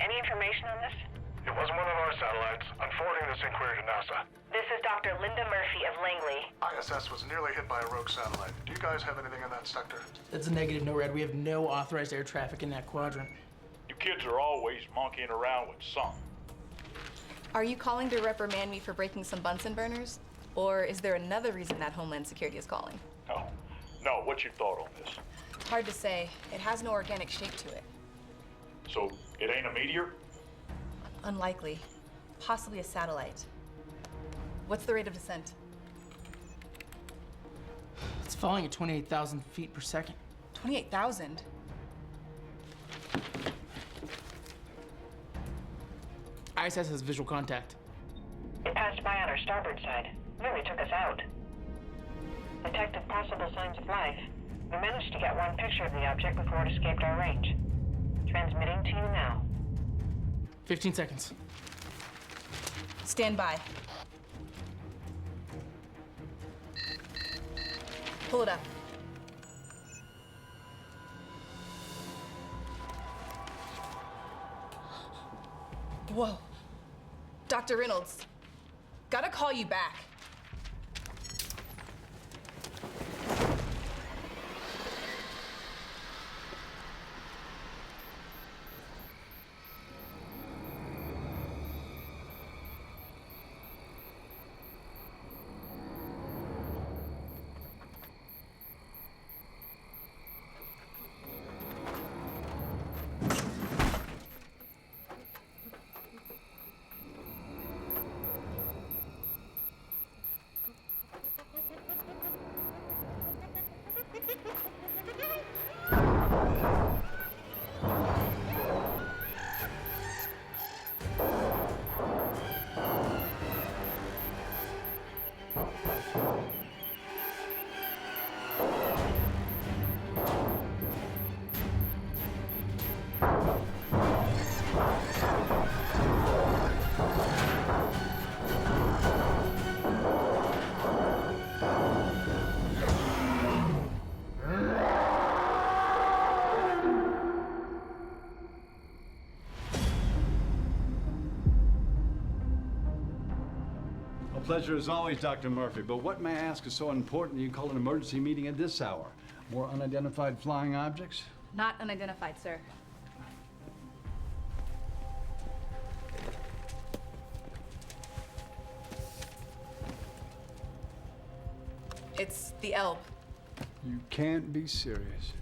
Any information on this? It wasn't one of our satellites. I'm forwarding this inquiry to NASA. This is Dr. Linda Murphy of Langley. ISS was nearly hit by a rogue satellite. Do you guys have anything in that sector? That's a negative, no red. We have no authorized air traffic in that quadrant. You kids are always monkeying around with something. Are you calling to reprimand me for breaking some Bunsen burners? Or is there another reason that Homeland Security is calling? No, what's your thought on this? Hard to say. It has no organic shape to it. So, it ain't a meteor? Unlikely. Possibly a satellite. What's the rate of descent? It's falling at 28,000 feet per second. 28,000? ISS has visual contact. It passed by on our starboard side. Nearly took us out. Detected possible signs of life. We managed to get one picture of the object before it escaped our range. Transmitting to you now. 15 seconds. Stand by. Pull it up. Whoa. Dr. Reynolds, gotta call you back. Pleasure as always, Dr. Murphy, but what, may I ask, is so important you call an emergency meeting at this hour? More unidentified flying objects? Not unidentified, sir. It's the Elb. You can't be serious.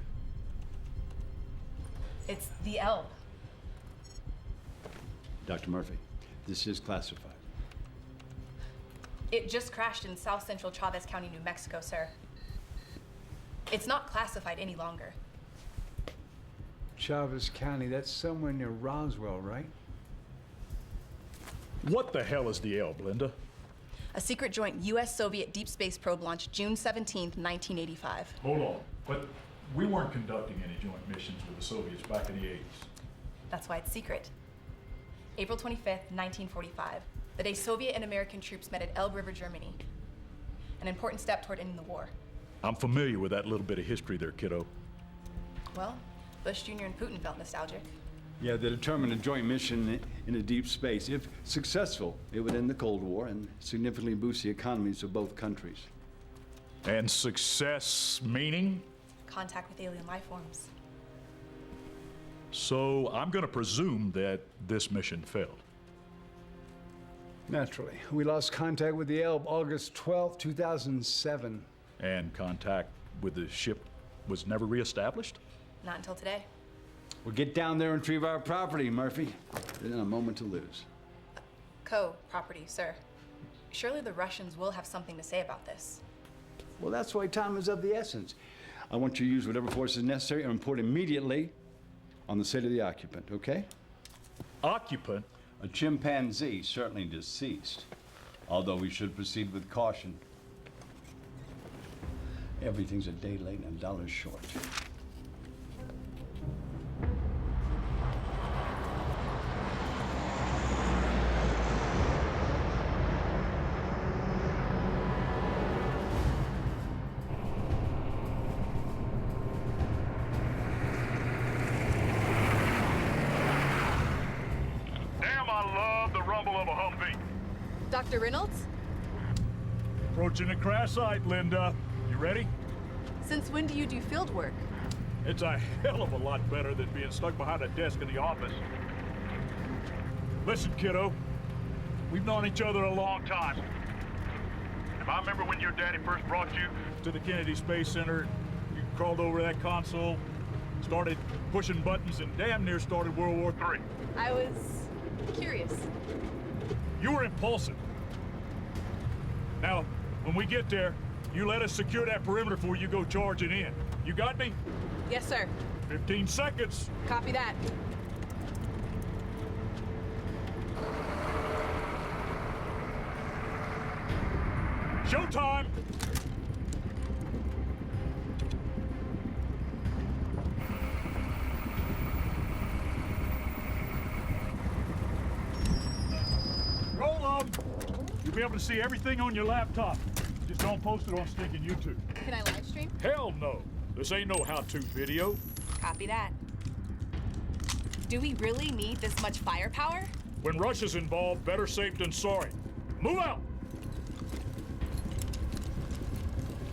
It's the Elb. Dr. Murphy, this is classified. It just crashed in south central Chavez County, New Mexico, sir. It's not classified any longer. Chavez County, that's somewhere near Roswell, right? What the hell is the Elb, Linda? A secret joint U.S.-Soviet deep space probe launched June 17th, 1985. Hold on, but we weren't conducting any joint missions with the Soviets back in the 80s. That's why it's secret. April 25th, 1945, the day Soviet and American troops met at Elbe River, Germany. An important step toward ending the war. I'm familiar with that little bit of history there, kiddo. Well, Bush Jr. and Putin felt nostalgic. Yeah, they determined a joint mission in a deep space. If successful, it would end the Cold War and significantly boost the economies of both countries. And success meaning? Contact with alien life forms. So I'm gonna presume that this mission failed. Naturally. We lost contact with the Elb August 12, 2007. And contact with the ship was never reestablished? Not until today. We'll get down there and retrieve our property, Murphy. There's not a moment to lose. Co-property, sir. Surely the Russians will have something to say about this. Well, that's why time is of the essence. I want you to use whatever force is necessary and report immediately on the state of the occupant, okay? Occupant? A chimpanzee, certainly deceased. Although we should proceed with caution. Everything's a day late and $1 short. I love the rumble of a Humvee. Dr. Reynolds? Approaching the crash site, Linda. You ready? Since when do you do field work? It's a hell of a lot better than being stuck behind a desk in the office. Listen, kiddo. We've known each other a long time. If I remember when your daddy first brought you to the Kennedy Space Center, you crawled over that console, started pushing buttons, and damn near started World War III. I was curious. You were impulsive. Now, when we get there, you let us secure that perimeter before you go charging in. You got me? Yes, sir. 15 seconds. Copy that. Showtime! Roll them! You'll be able to see everything on your laptop. Just don't post it on stinking YouTube. Can I live stream? Hell no! This ain't no how-to video. Copy that. Do we really need this much firepower? When Russia's involved, better safe than sorry. Move out!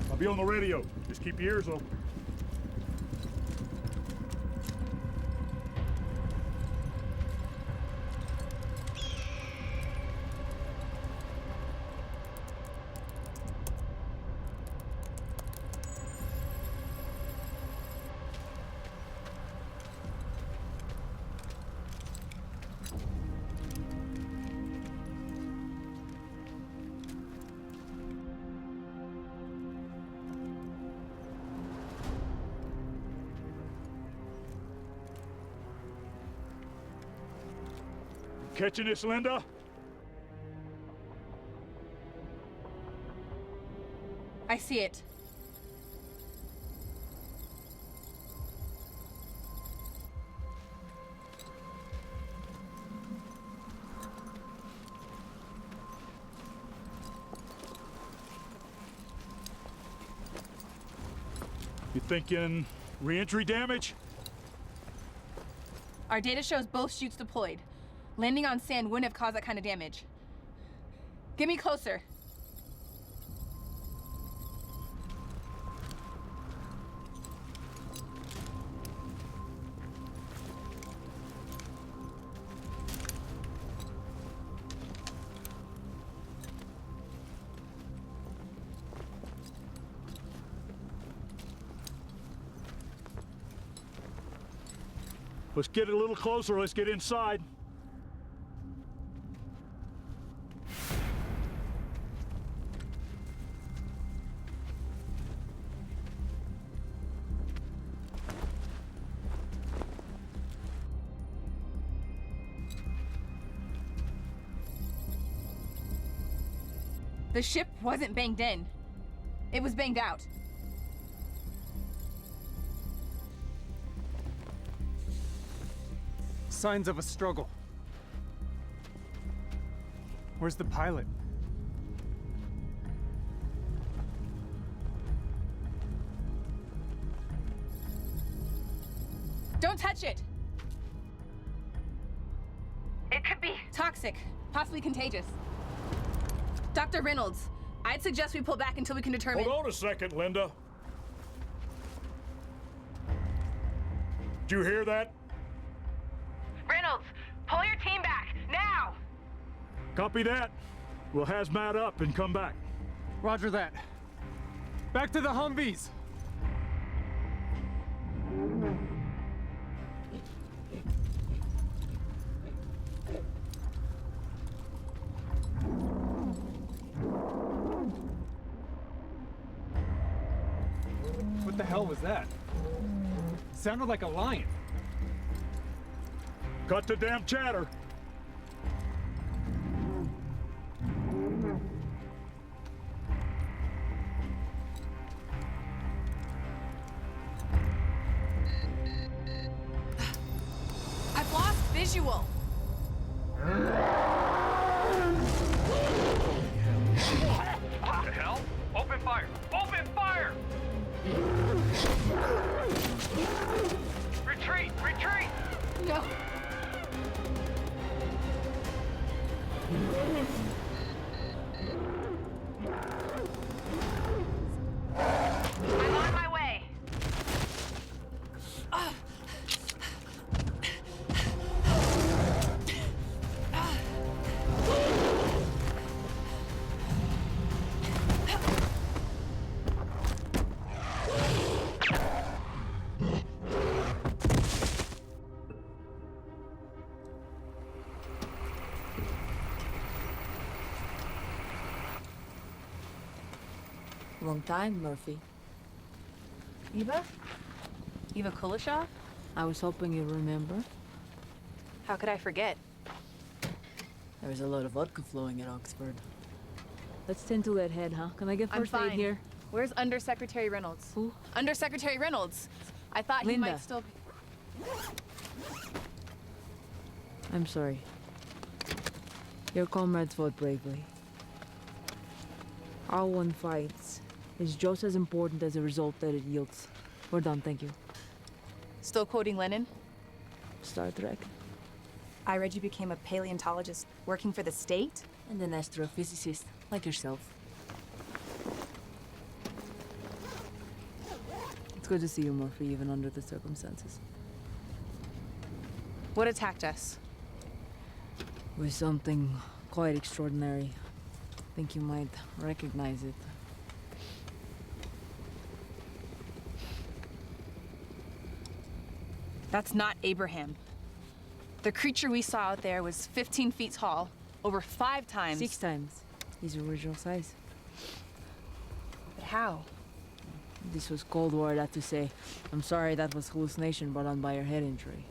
I'll be on the radio. Just keep your ears open. Catching this, Linda? I see it. You thinking re-entry damage? Our data shows both chutes deployed. Landing on sand wouldn't have caused that kind of damage. Get me closer. Let's get a little closer. Let's get inside. The ship wasn't banged in. It was banged out. Signs of a struggle. Where's the pilot? Don't touch it! It could be toxic, possibly contagious. Dr. Reynolds, I'd suggest we pull back until we can determine— Hold on a second, Linda. Did you hear that? Reynolds, pull your team back, now! Copy that. We'll hazmat up and come back. Roger that. Back to the Humvees! What the hell was that? Sounded like a lion. Cut the damn chatter. I've lost visual. What the hell? Open fire! Open fire! Retreat! Retreat! No. I'm on my way. Long time, Murphy. Eva? Eva Kuleshov? I was hoping you remember. How could I forget? There was a lot of vodka flowing at Oxford. Let's tend to that head, huh? Can I get first aid here? Where's Undersecretary Reynolds? Who? Undersecretary Reynolds. I thought he Linda. might still be... I'm sorry. Your comrades fought bravely. Our one fights is just as important as the result that it yields. We're done, thank you. Still quoting Lenin? Star Trek. I read you became a paleontologist working for the state? And an astrophysicist, like yourself. It's good to see you, Murphy, even under the circumstances. What attacked us? With something quite extraordinary. I think you might recognize it. That's not Abraham. The creature we saw out there was 15 feet tall, over 5 times. 6 times his original size. But how? This was Cold War, I'd have to say. I'm sorry that was hallucination brought on by your head injury.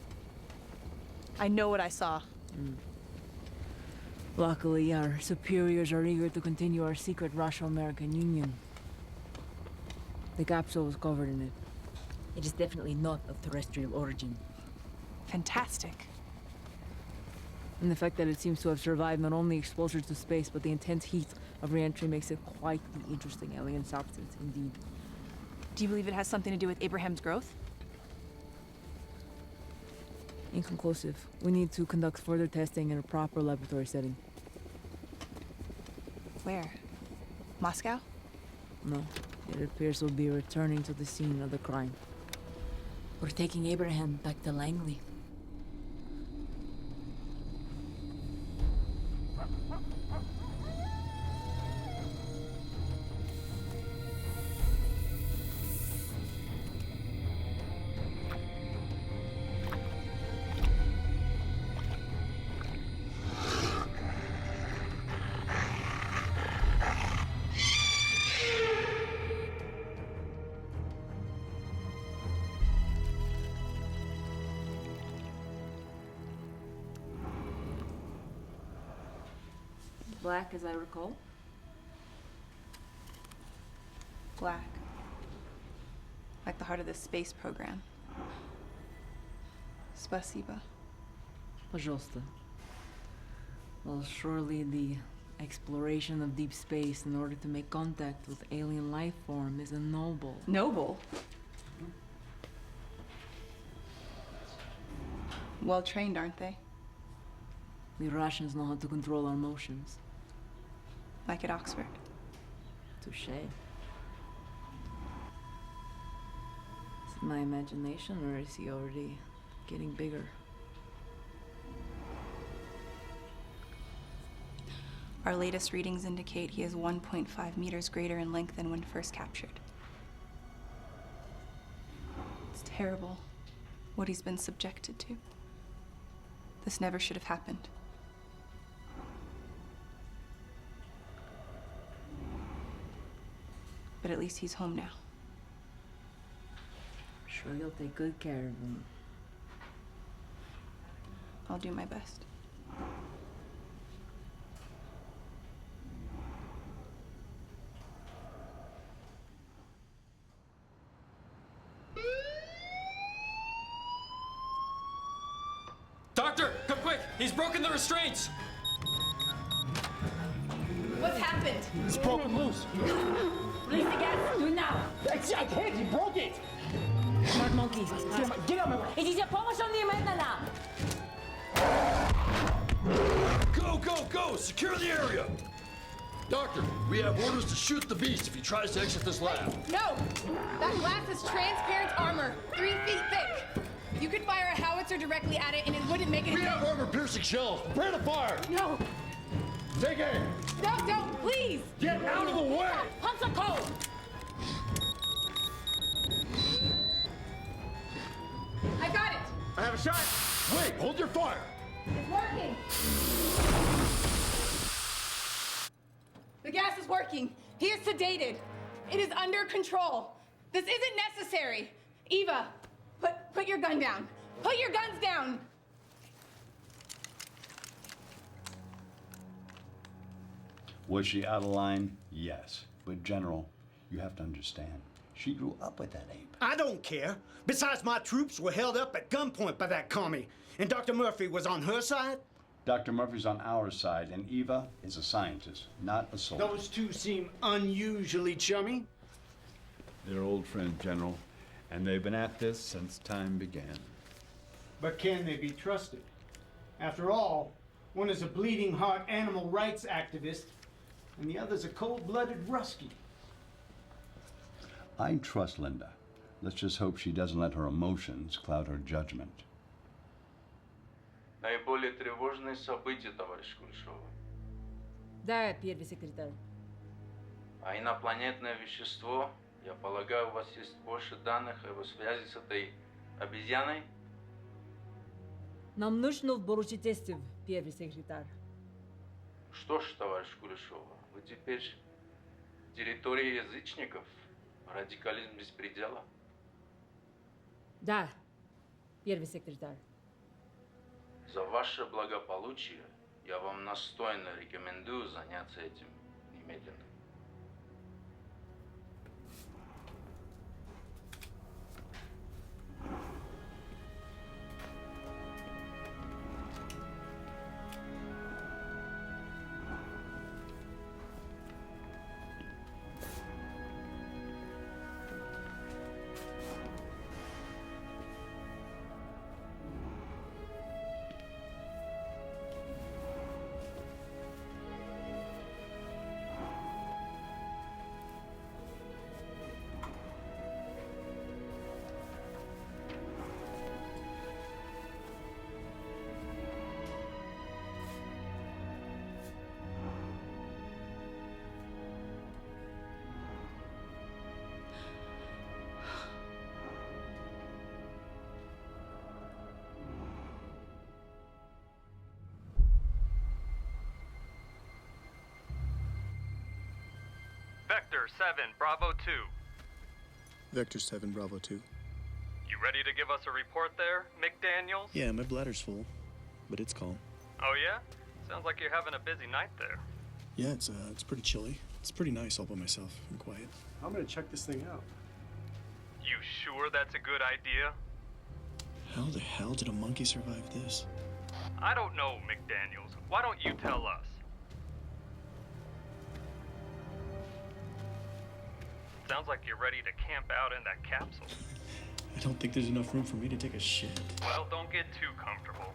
I know what I saw. Luckily, our superiors are eager to continue our secret Russo-American Union. The capsule was covered in it. It is definitely not of terrestrial origin. Fantastic. And the fact that it seems to have survived not only exposure to space, but the intense heat of re-entry makes it quite the interesting alien substance indeed. Do you believe it has something to do with Abraham's growth? Inconclusive. We need to conduct further testing in a proper laboratory setting. Where? Moscow? No. It appears we'll be returning to the scene of the crime. We're taking Abraham back to Langley. Black, as I recall. Black. Like the heart of the space program. Spasiba. Пожалуйста. Well, surely the exploration of deep space in order to make contact with alien life form is a noble. Noble? Well trained, aren't they? The Russians know how to control our emotions. Like at Oxford. Touché. Is it my imagination, or is he already getting bigger? Our latest readings indicate he is 1.5 meters greater in length than when first captured. It's terrible what he's been subjected to. This never should have happened. But at least he's home now. Sure you'll take good care of him. I'll do my best. Doctor, come quick! He's broken the restraints! What's happened? It's broken loose. Release the gas! Do it now! I can't. He broke it. Smart monkey! Get out of my way. Идите, помощь он не имеет на нам! Go, go, go! go! Secure the area! Doctor, we have orders to shoot the beast if he tries to exit this lab. No! That glass is transparent armor, 3 feet thick. You could fire a howitzer directly at it and it wouldn't make it. We have armor-piercing shells. Prepare to fire! No! Take aim! No, don't, please! Get out of the way! Pumps are cold! I got it! I have a shot! Wait, hold your fire! It's working! The gas is working. He is sedated. It is under control. This isn't necessary. Eva, put your gun down. Put your guns down! Was she out of line? Yes. But General, you have to understand, she grew up with that ape. I don't care. Besides, my troops were held up at gunpoint by that commie. And Dr. Murphy was on her side? Dr. Murphy's on our side, and Eva is a scientist, not a soldier. Those two seem unusually chummy. They're old friends, General, and they've been at this since time began. But can they be trusted? After all, one is a bleeding heart animal rights activist, and the other's a cold-blooded Rusky. I trust Linda. Let's just hope she doesn't let her emotions cloud her judgment. Наиболее тревожные события, товарищ Кульшова. Да, первый секретарь. А инопланетное вещество, я полагаю, у вас есть больше данных о его связи с этой обезьяной? Нам нужно поручить тесты, первый секретарь. Что ж, товарищ Кулешова, вы теперь территория язычников? Радикализм без предела? Да, первый секретарь. За ваше благополучие я вам настойно рекомендую заняться этим немедленно. Vector 7, Bravo 2. Vector 7, Bravo 2. You ready to give us a report there, McDaniels? Yeah, my bladder's full, but it's calm. Oh yeah? Sounds like you're having a busy night there. Yeah, it's pretty chilly. It's pretty nice all by myself and quiet. I'm gonna check this thing out. You sure that's a good idea? How the hell did a monkey survive this? I don't know, McDaniels. Why don't you tell us? Sounds like you're ready to camp out in that capsule. I don't think there's enough room for me to take a shit. Well, don't get too comfortable.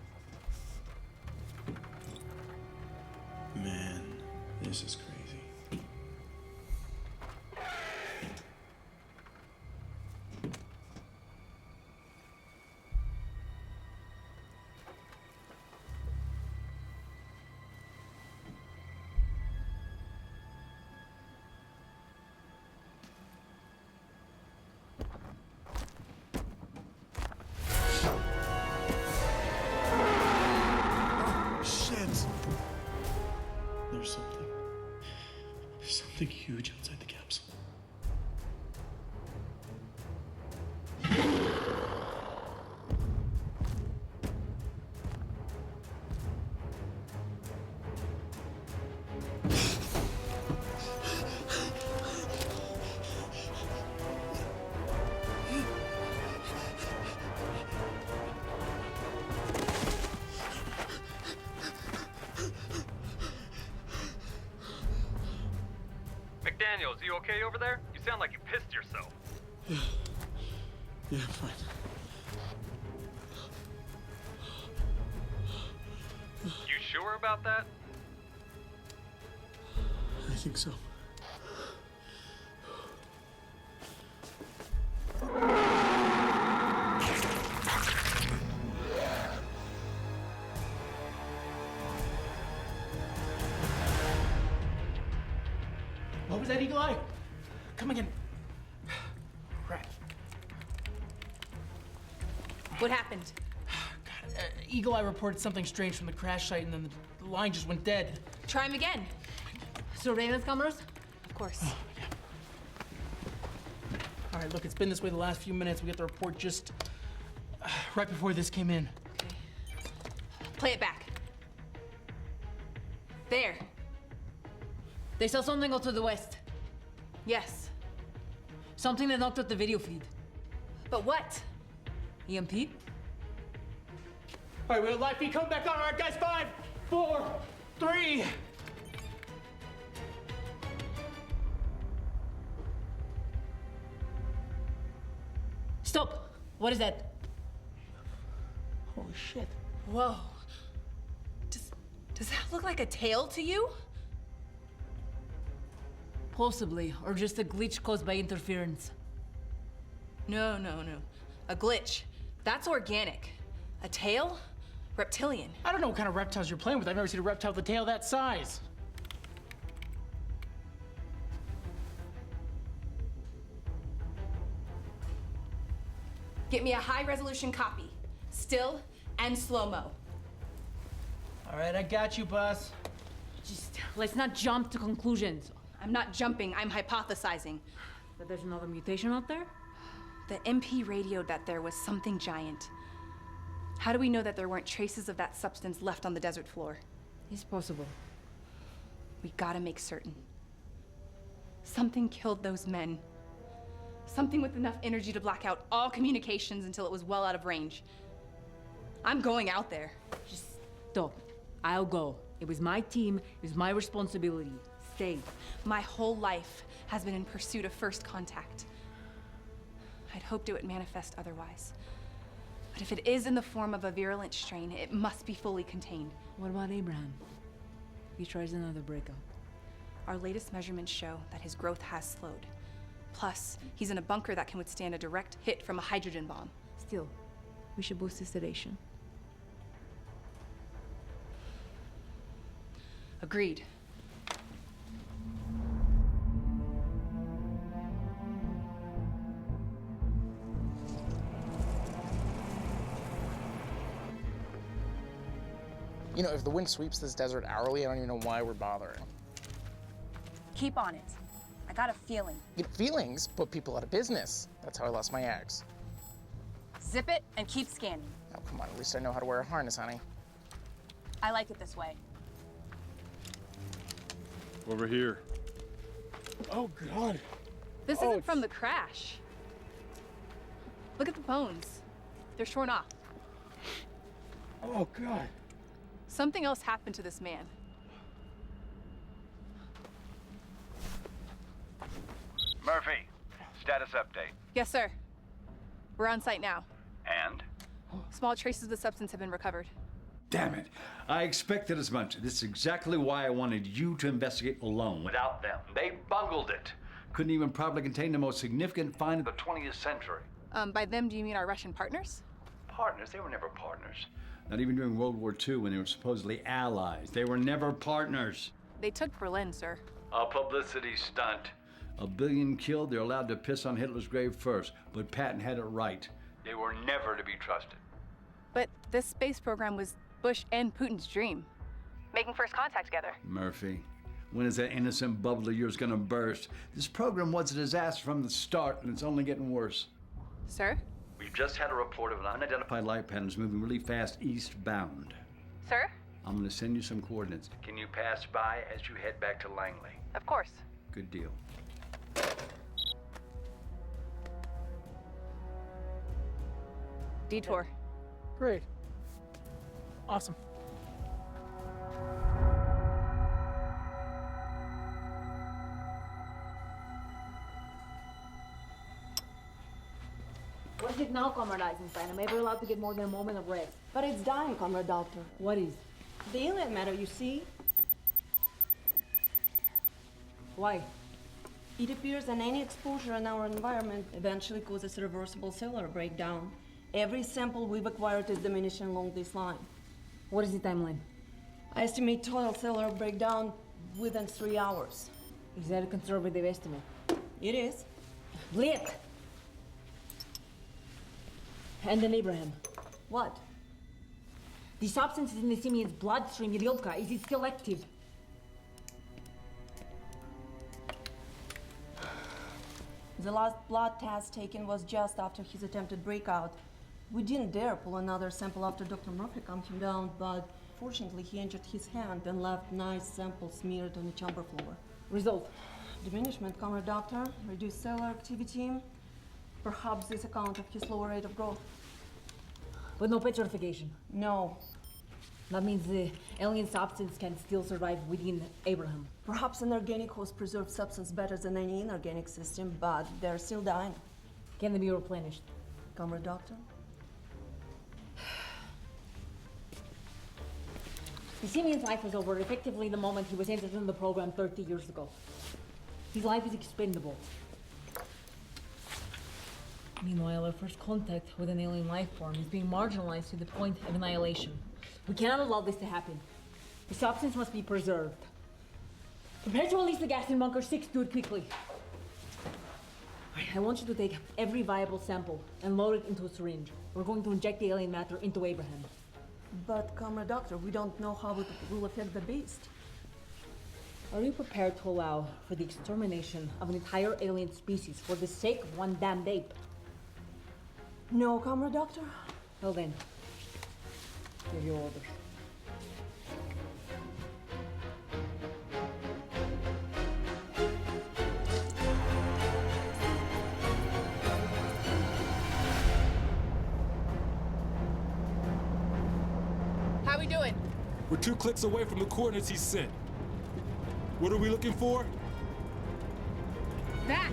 Man, this is crazy. There's something huge outside the capsule. McDaniels, you okay over there? You sound like you pissed yourself. Yeah, I'm fine. You sure about that? think so. What was that, Eagle Eye? Come again. Crap. What happened? Eagle Eye reported something strange from the crash site, and then the line just went dead. Try him again. Surveillance cameras? Of course. All right, look, it's been this way the last few minutes. We got the report just right before this came in. Okay. Play it back. There. They saw something go to the west. Yes. Something that knocked out the video feed. But what? EMP? All right, we have live feed coming back on. All right, guys, 5, 4, 3. Stop! What is that? Holy shit. Whoa. Does that look like a tail to you? Possibly, or just a glitch caused by interference. No. A glitch. That's organic. A tail? Reptilian. I don't know what kind of reptiles you're playing with. I've never seen a reptile with a tail that size. Get me a high-resolution copy. Still and slow-mo. All right, I got you, boss. Just, let's not jump to conclusions. I'm not jumping, I'm hypothesizing. That there's another mutation out there? The MP radioed that there was something giant. How do we know that there weren't traces of that substance left on the desert floor? It's possible. We gotta make certain. Something killed those men. Something with enough energy to black out all communications until it was well out of range. I'm going out there. Just stop. I'll go. It was my team. It was my responsibility. Stay. My whole life has been in pursuit of first contact. I'd hoped it would manifest otherwise. But if it is in the form of a virulent strain, it must be fully contained. What about Abraham? He tries another breakout. Our latest measurements show that his growth has slowed. Plus, he's in a bunker that can withstand a direct hit from a hydrogen bomb. Still, we should boost his sedation. Agreed. You know, if the wind sweeps this desert hourly, I don't even know why we're bothering. Keep on it. I got a feeling. You know, feelings put people out of business. That's how I lost my eggs. Zip it and keep scanning. Oh, come on, at least I know how to wear a harness, honey. I like it this way. Over here. Oh, God. This isn't from the crash. Look at the bones. They're shorn off. Oh, God. Something else happened to this man. Murphy, status update. Yes, sir. We're on site now. And? Small traces of the substance have been recovered. Damn it. I expected as much. This is exactly why I wanted you to investigate alone. Without them, they bungled it. Couldn't even properly contain the most significant find of The 20th century. By them, do you mean our Russian partners? Partners? They were never partners. Not even during World War II when they were supposedly allies. They were never partners. They took Berlin, sir. A publicity stunt. 1 billion killed, they're allowed to piss on Hitler's grave first. But Patton had it right. They were never to be trusted. But this space program was Bush and Putin's dream. Making first contact together. Murphy, when is that innocent bubble of yours gonna burst? This program was a disaster from the start, and it's only getting worse. Sir? We've just had a report of an unidentified Light patterns moving really fast eastbound. Sir? I'm gonna send you some coordinates. Can you pass by as you head back to Langley? Of course. Good deal. Detour. Great. Awesome. What is it now, Comrade Eisenstein? I'm ever allowed to get more than a moment of rest. But it's dying, Comrade Doctor. What is? The alien matter, you see? Why? It appears that any exposure in our environment eventually causes reversible cellular breakdown. Every sample we've acquired is diminishing along this line. What is the timeline? I estimate total cellular breakdown within 3 hours. Is that a conservative estimate? It is. Blake! And then Abraham. What? The substance in the simian's bloodstream, Irilka, is it still active? The last blood test taken was just after his attempted breakout. We didn't dare pull another sample after Dr. Murphy calmed him down, but fortunately he injured his hand and left nice samples smeared on the chamber floor. Result? Diminishment, Comrade Doctor, reduced cellular activity. Perhaps this account of his lower rate of growth. But no petrification? No. That means the alien substance can still survive within Abraham. Perhaps an organic host preserves substance better than any inorganic system, but they're still dying. Can they be replenished? Comrade Doctor? The simian's life was over effectively the moment he was entered in the program 30 years ago. His life is expendable. Meanwhile, our first contact with an alien life form is being marginalized to the point of annihilation. We cannot allow this to happen. The substance must be preserved. Prepare to release the gas in Bunker 6. Do it quickly. I want you to take every viable sample and load it into a syringe. We're going to inject the alien matter into Abraham. But, Comrade Doctor, we don't know how it will affect the beast. Are you prepared to allow for the extermination of an entire alien species for the sake of one damned ape? No, Comrade Doctor. Well then, give your orders. How we doing? We're 2 clicks away from the coordinates he sent. What are we looking for? That!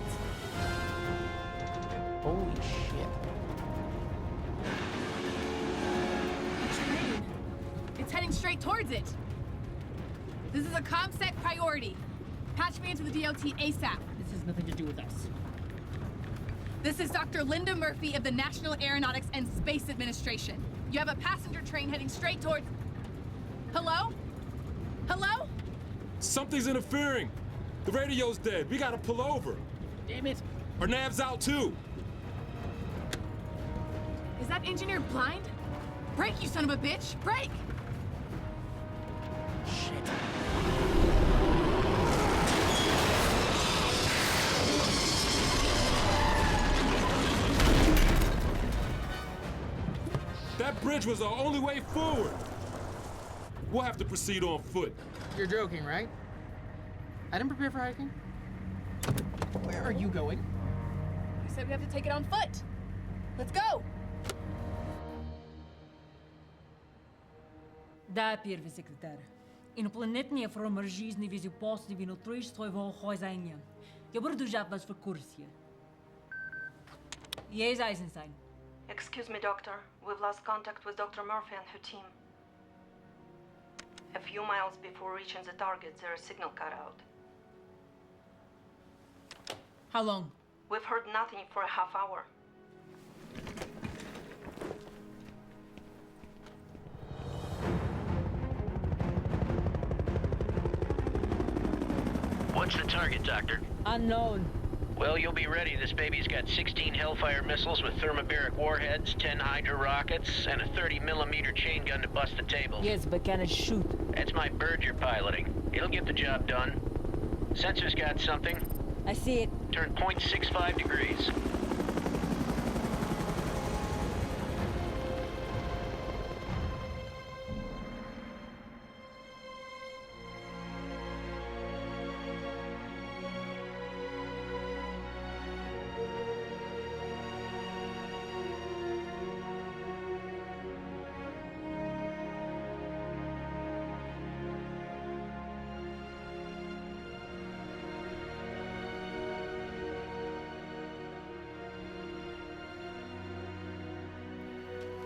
Holy shit. Train. It's heading straight towards it. This is a ComSec priority. Patch me into the DOT ASAP. This has nothing to do with us. This is Dr. Linda Murphy of the National Aeronautics and Space Administration. You have a passenger train heading straight towards... Hello? Hello? Something's interfering. The radio's dead. We gotta pull over. Damn it. Our nav's out too. Is that engineer blind? Brake, you son of a bitch! Brake! Shit. That bridge was our only way forward. We'll have to proceed on foot. You're joking, right? I didn't prepare for hiking. Where are you going? You said we have to take it on foot. Let's go! Да, первый секретар. Инопланетния фромер жизни вези последи внутри своего хозяина. Я буду держать вас в курсе. Yes, Eisenstein. Excuse me, Doctor. We've lost contact with Dr. Murphy and her team. A few miles before reaching the target, their signal cut out. How long? We've heard nothing for a half hour. What's the target, Doctor? Unknown. Well, you'll be ready. This baby's got 16 Hellfire missiles with thermobaric warheads, 10 Hydra rockets, and a 30mm chain gun to bust the tables. Yes, but can it shoot? That's my bird you're piloting. It'll get the job done. Sensor's got something. I see it. Turn 0.65 degrees.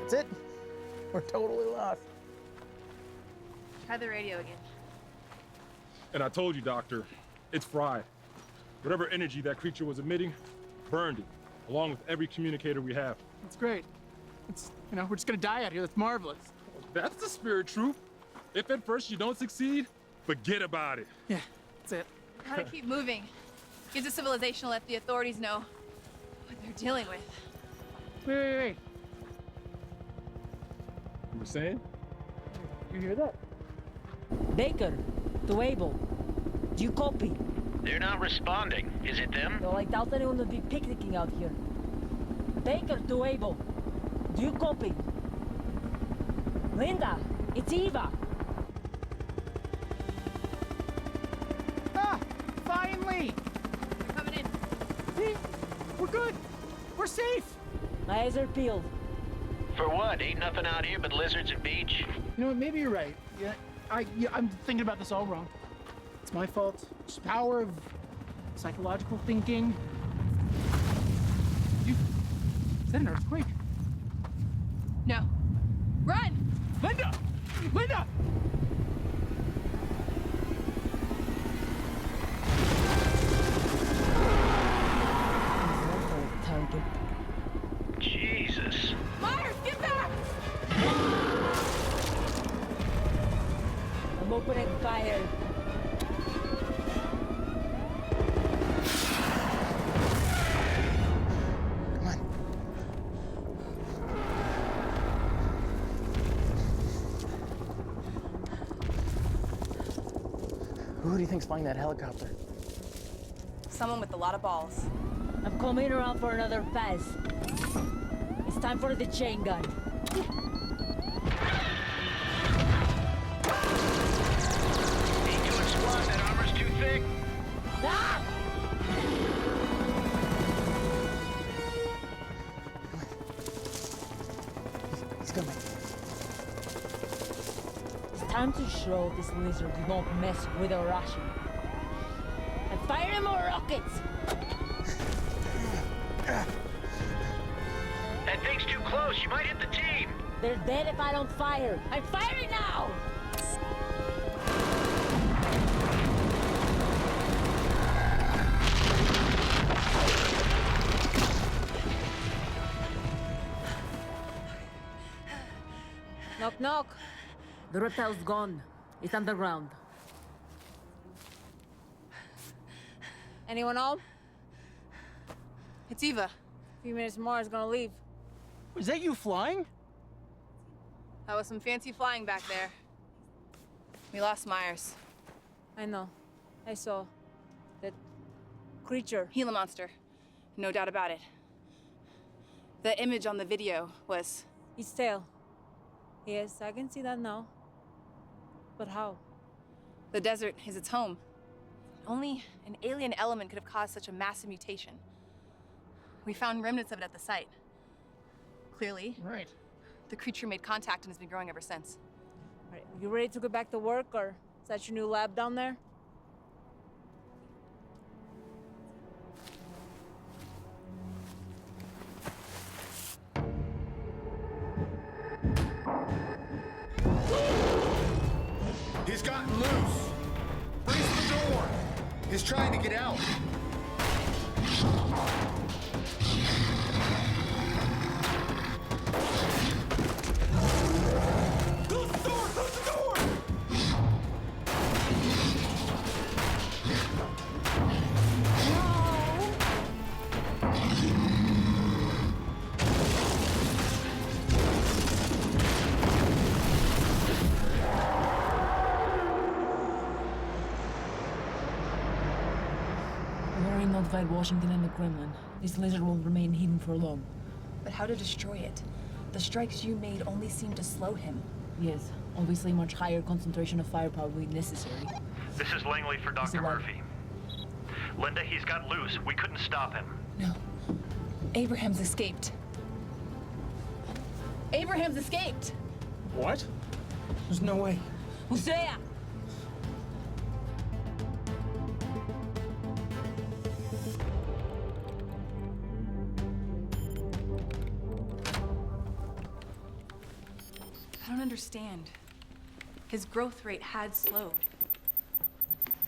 That's it. We're totally lost. Try the radio again. And I told you, Doctor, It's fried. Whatever energy that creature was emitting, burned it, along with every communicator we have. That's great. It's, you know, we're just gonna die out here. That's marvelous. That's the spirit truth. If at first you don't succeed, forget about it. Yeah, that's it. Gotta keep moving. Gives a civilization to let the authorities know what they're dealing with. Wait. You were saying? You hear that? Baker, to Abel. Do you copy? They're not responding. Is it them? Well, I doubt anyone would be picnicking out here. Baker to Abel. Do you copy? Linda, it's Eva. Ah, finally! They're coming in. See? We're good. We're safe. My eyes are peeled. For what? Ain't nothing out here but lizards and beach. You know what? Maybe you're right. Yeah, I'm thinking about this all wrong. It's my fault. It's the power of psychological thinking. Is that an earthquake? No. Run! Linda! Linda! Target. Jesus. Myers, get back! I'm opening fire. Come on. Who do you think's flying that helicopter? Someone with a lot of balls. I'm coming around for another pass. It's time for the chain gun. Ain't doing squat. That armor's too thick. Ah! He's coming. It's time to show this lizard we don't mess with our ration. And fire more rockets! That thing's too close. You might hit the team. They're dead if I don't fire. I'm firing now! Knock, knock. The reptile's gone. It's underground. Anyone home? It's Eva. A few minutes more, it's gonna leave. Is that you flying? That was some fancy flying back there. We lost Myers. I know. I saw. That creature. Gila monster. No doubt about it. The image on the video was... Its tail. Yes, I can see that now. But how? The desert is its home. Only an alien element could have caused such a massive mutation. We found remnants of it at the site. Clearly. Right. The creature made contact and has been growing ever since. All right, you ready to go back to work, or is that your new lab down there? He's gotten loose. Freeze the door. He's trying to get out. Close the door! Close the door! We've already notified Washington and the Kremlin. This lizard will remain hidden for long. But how to destroy it? The strikes you made only seem to slow him. Yes, obviously much higher concentration of firepower will be necessary. This is Langley for Dr. Murphy. Linda, he's got loose. We couldn't stop him. No. Abraham's escaped. Abraham's escaped! What? There's no way. Hosea! I don't understand. His growth rate had slowed.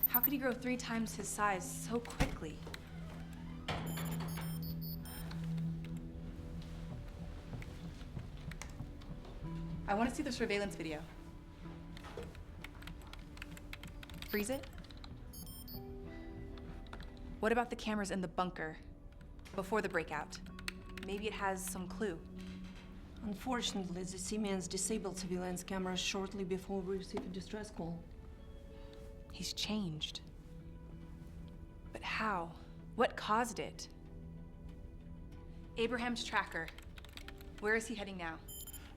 How could he grow 3 times his size so quickly? I want to see the surveillance video. Freeze it. What about the cameras in the bunker before the breakout? Maybe it has some clue. Unfortunately, the Siemens disabled surveillance cameras shortly before we received a distress call. He's changed. But how? What caused it? Abraham's tracker. Where is he heading now?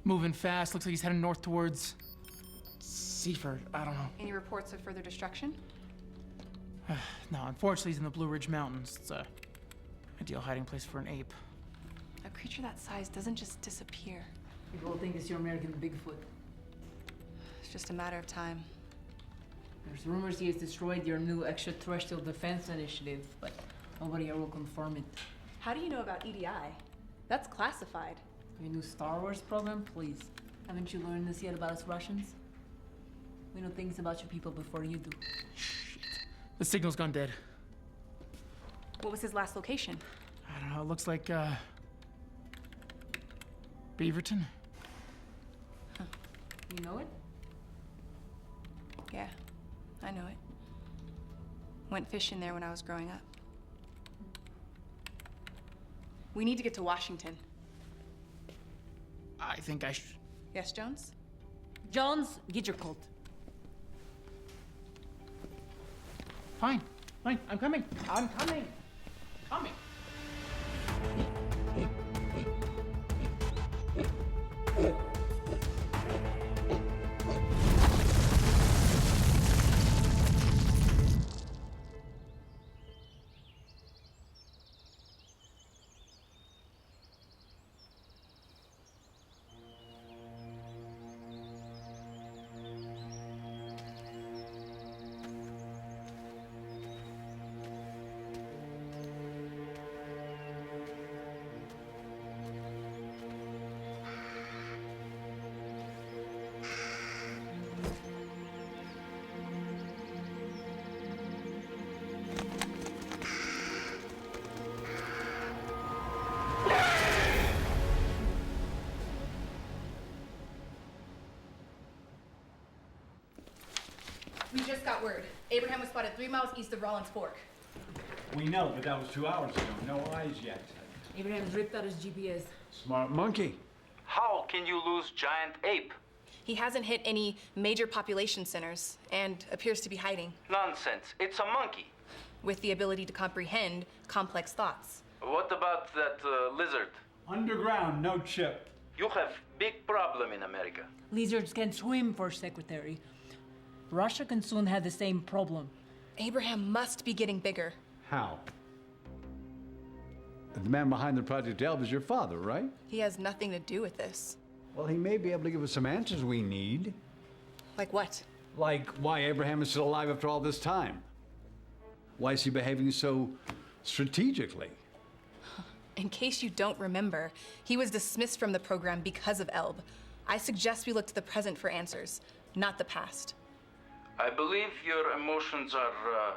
Moving fast. Looks like he's heading north towards Seaford. I don't know. Any reports of further destruction? No, unfortunately, he's in the Blue Ridge Mountains. It's a ideal hiding place for an ape. A creature that size doesn't just disappear. People think it's your American Bigfoot. It's just a matter of time. There's rumors he has destroyed your new extraterrestrial defense initiative, but nobody here will confirm it. How do you know about EDI? That's classified. Your new Star Wars program, please. Haven't you learned this yet about us Russians? We know things about your people before you do. Shit. The signal's gone dead. What was his last location? I don't know. It looks like, Beaverton? Huh. You know it? Yeah, I know it. Went fishing there when I was growing up. We need to get to Washington. I think I should. Yes, Jones? Jones, get your coat. Fine. I'm coming. I'm coming. Coming. We just got word. Abraham was spotted 3 miles east of Rollins Fork. We know, but that was 2 hours ago. No eyes yet. Abraham's ripped out his GPS. Smart monkey. How can you lose giant ape? He hasn't hit any major population centers and appears to be hiding. Nonsense. It's a monkey. With the ability to comprehend complex thoughts. What about that lizard? Underground, no chip. You have big problem in America. Lizards can swim, First Secretary. Russia can soon have the same problem. Abraham must be getting bigger. How? The man behind the Project Elb is your father, right? He has nothing to do with this. Well, he may be able to give us some answers we need. Like what? Like why Abraham is still alive after all this time. Why is he behaving so strategically? In case you don't remember, he was dismissed from the program because of Elb. I suggest we look to the present for answers, not the past. I believe your emotions are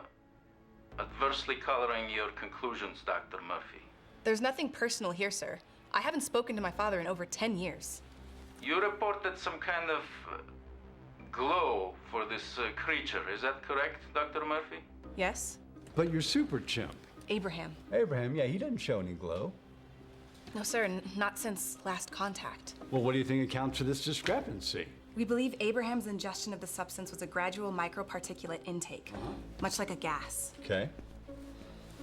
adversely coloring your conclusions, Dr. Murphy. There's nothing personal here, sir. I haven't spoken to my father in over 10 years. You reported some kind of glow for this creature. Is that correct, Dr. Murphy? Yes? But you're super chimp. Abraham. Abraham, yeah, he doesn't show any glow. No, sir, not since last contact. Well, what do you think accounts for this discrepancy? We believe Abraham's ingestion of the substance was a gradual microparticulate intake, much like a gas. Okay.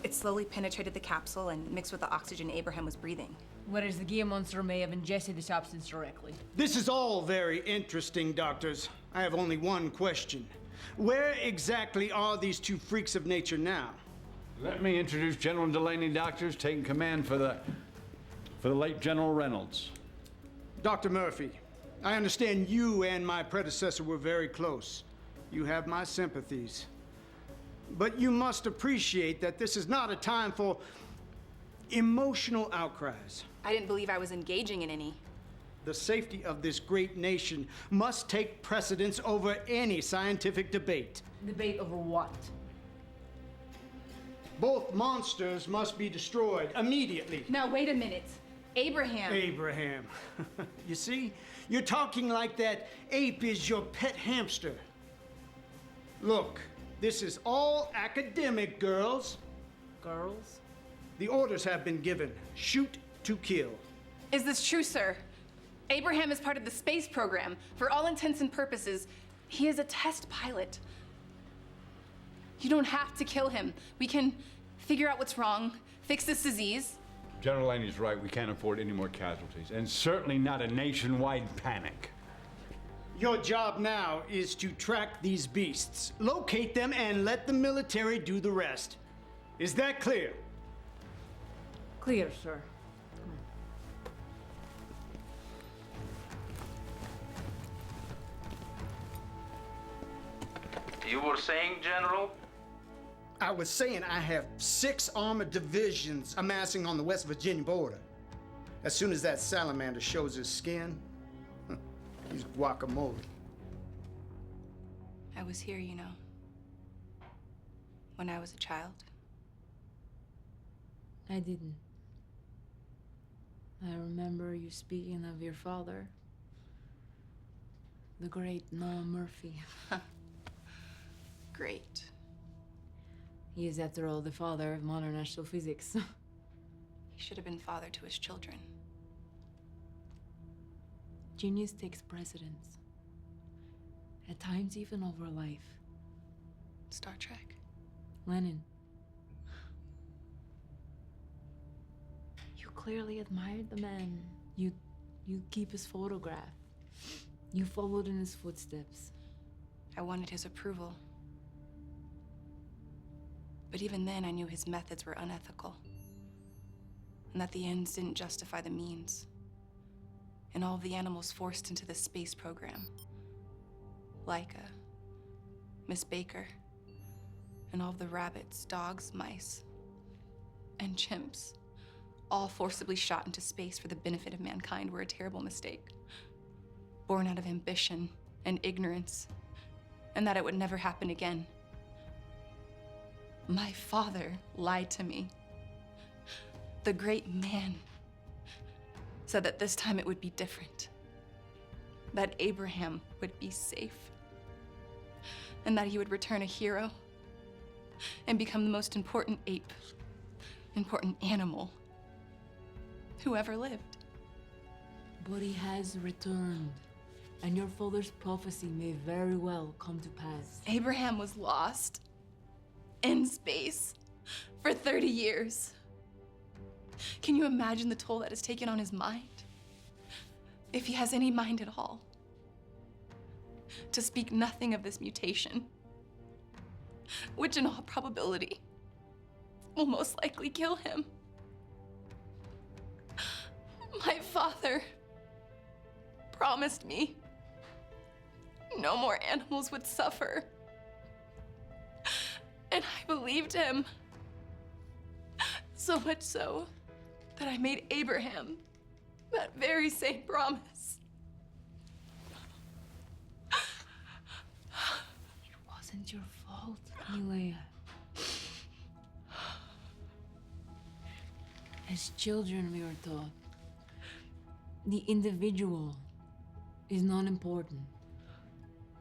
It slowly penetrated the capsule and mixed with the oxygen Abraham was breathing. Whereas the Gia monster may have ingested the substance directly. This is all very interesting, doctors. I have only one question. Where exactly are these two freaks of nature now? Let me introduce General Delaney, doctors, taking command for the late General Reynolds. Dr. Murphy, I understand you and my predecessor were very close. You have my sympathies. But you must appreciate that this is not a time for emotional outcries. I didn't believe I was engaging in any. The safety of this great nation must take precedence over any scientific debate. Debate over what? Both monsters must be destroyed immediately. Now, wait a minute. Abraham. Abraham. You see? You're talking like that ape is your pet hamster. Look, this is all academic, girls. Girls? The orders have been given. Shoot to kill. Is this true, sir? Abraham is part of the space program. For all intents and purposes, he is a test pilot. You don't have to kill him. We can figure out what's wrong, fix this disease. General Laney's right. We can't afford any more casualties, and certainly not a nationwide panic. Your job now is to track these beasts, locate them, and let the military do the rest. Is that clear? Clear, sir. You were saying, General? I was saying I have 6 armored divisions amassing on the West Virginia border. As soon as that salamander shows his skin, he's guacamole. I was here, you know, when I was a child. I didn't. I remember you speaking of your father, the great Noah Murphy. Great. He is, after all, the father of modern astrophysics. He should have been father to his children. Genius takes precedence. At times, even over life. Star Trek. Lenin. You clearly admired the man. You keep his photograph. You followed in his footsteps. I wanted his approval. But even then, I knew his methods were unethical. And that the ends didn't justify the means. And all of the animals forced into the space program. Laika, Miss Baker, and all of the rabbits, dogs, mice, and chimps, all forcibly shot into space for the benefit of mankind, were a terrible mistake. Born out of ambition and ignorance, and that it would never happen again. My father lied to me. The great man said that this time it would be different. That Abraham would be safe. And that he would return a hero and become the most important ape, important animal who ever lived. But he has returned, and your father's prophecy may very well come to pass. Abraham was lost in space for 30 years. Can you imagine the toll that has taken on his mind? If he has any mind at all. To speak nothing of this mutation, which in all probability will most likely kill him. My father promised me no more animals would suffer. And I believed him. So much so that I made Abraham that very same promise. It wasn't your fault, Elea. As children, we are taught the individual is not important.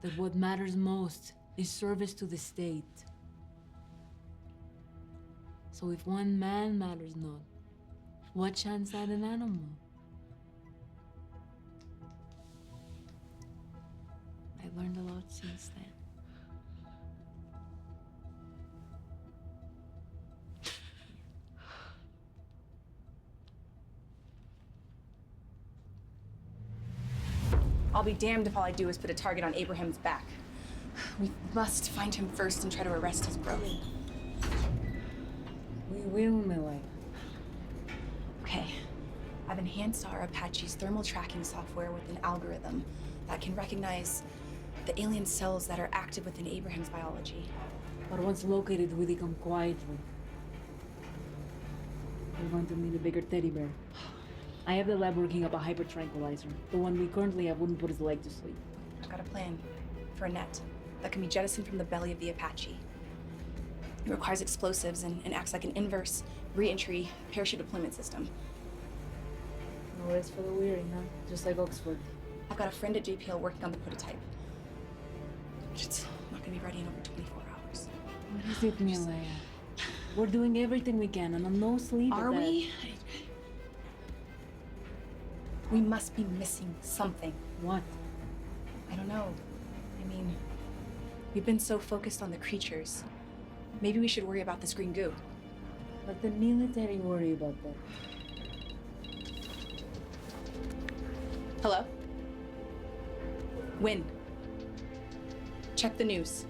That what matters most is service to the state. So if one man matters not, what chance had an animal? I learned a lot since then. I'll be damned if all I do is put a target on Abraham's back. We must find him first and try to arrest his growth. We will, Millie. Okay. I've enhanced our Apache's thermal tracking software with an algorithm that can recognize the alien cells that are active within Abraham's biology. But once located, we come quietly. We're going to need a bigger teddy bear. I have the lab working up a hyper tranquilizer. The one we currently have wouldn't put his leg to sleep. I've got a plan for a net that can be jettisoned from the belly of the Apache. It requires explosives and acts like an inverse re-entry parachute deployment system. No rest for the weary, huh? Just like Oxford. I've got a friend at JPL working on the prototype. It's not gonna be ready in over 24 hours. What is it, Milea? We're doing everything we can, and I'm no sleep. Are we? We must be missing something. What? I don't know. I mean, we've been so focused on the creatures. Maybe we should worry about this green goo. Let the military worry about that. Hello? Win. Check the news.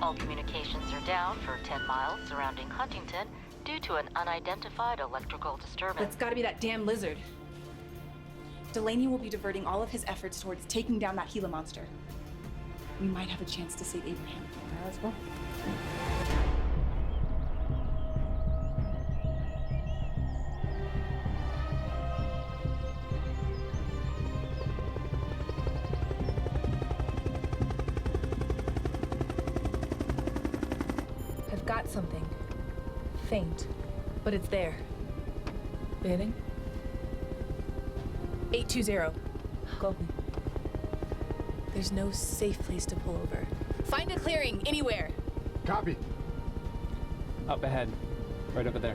All communications are down for 10 miles surrounding Huntington due to an unidentified electrical disturbance. That's gotta be that damn lizard. Delaney will be diverting all of his efforts towards taking down that Gila monster. We might have a chance to save Abraham. Let's go. I've got something. Faint, but it's there. Bedding? 820. Copy. There's no safe place to pull over. Find a clearing, anywhere. Copy. Up ahead. Right over there.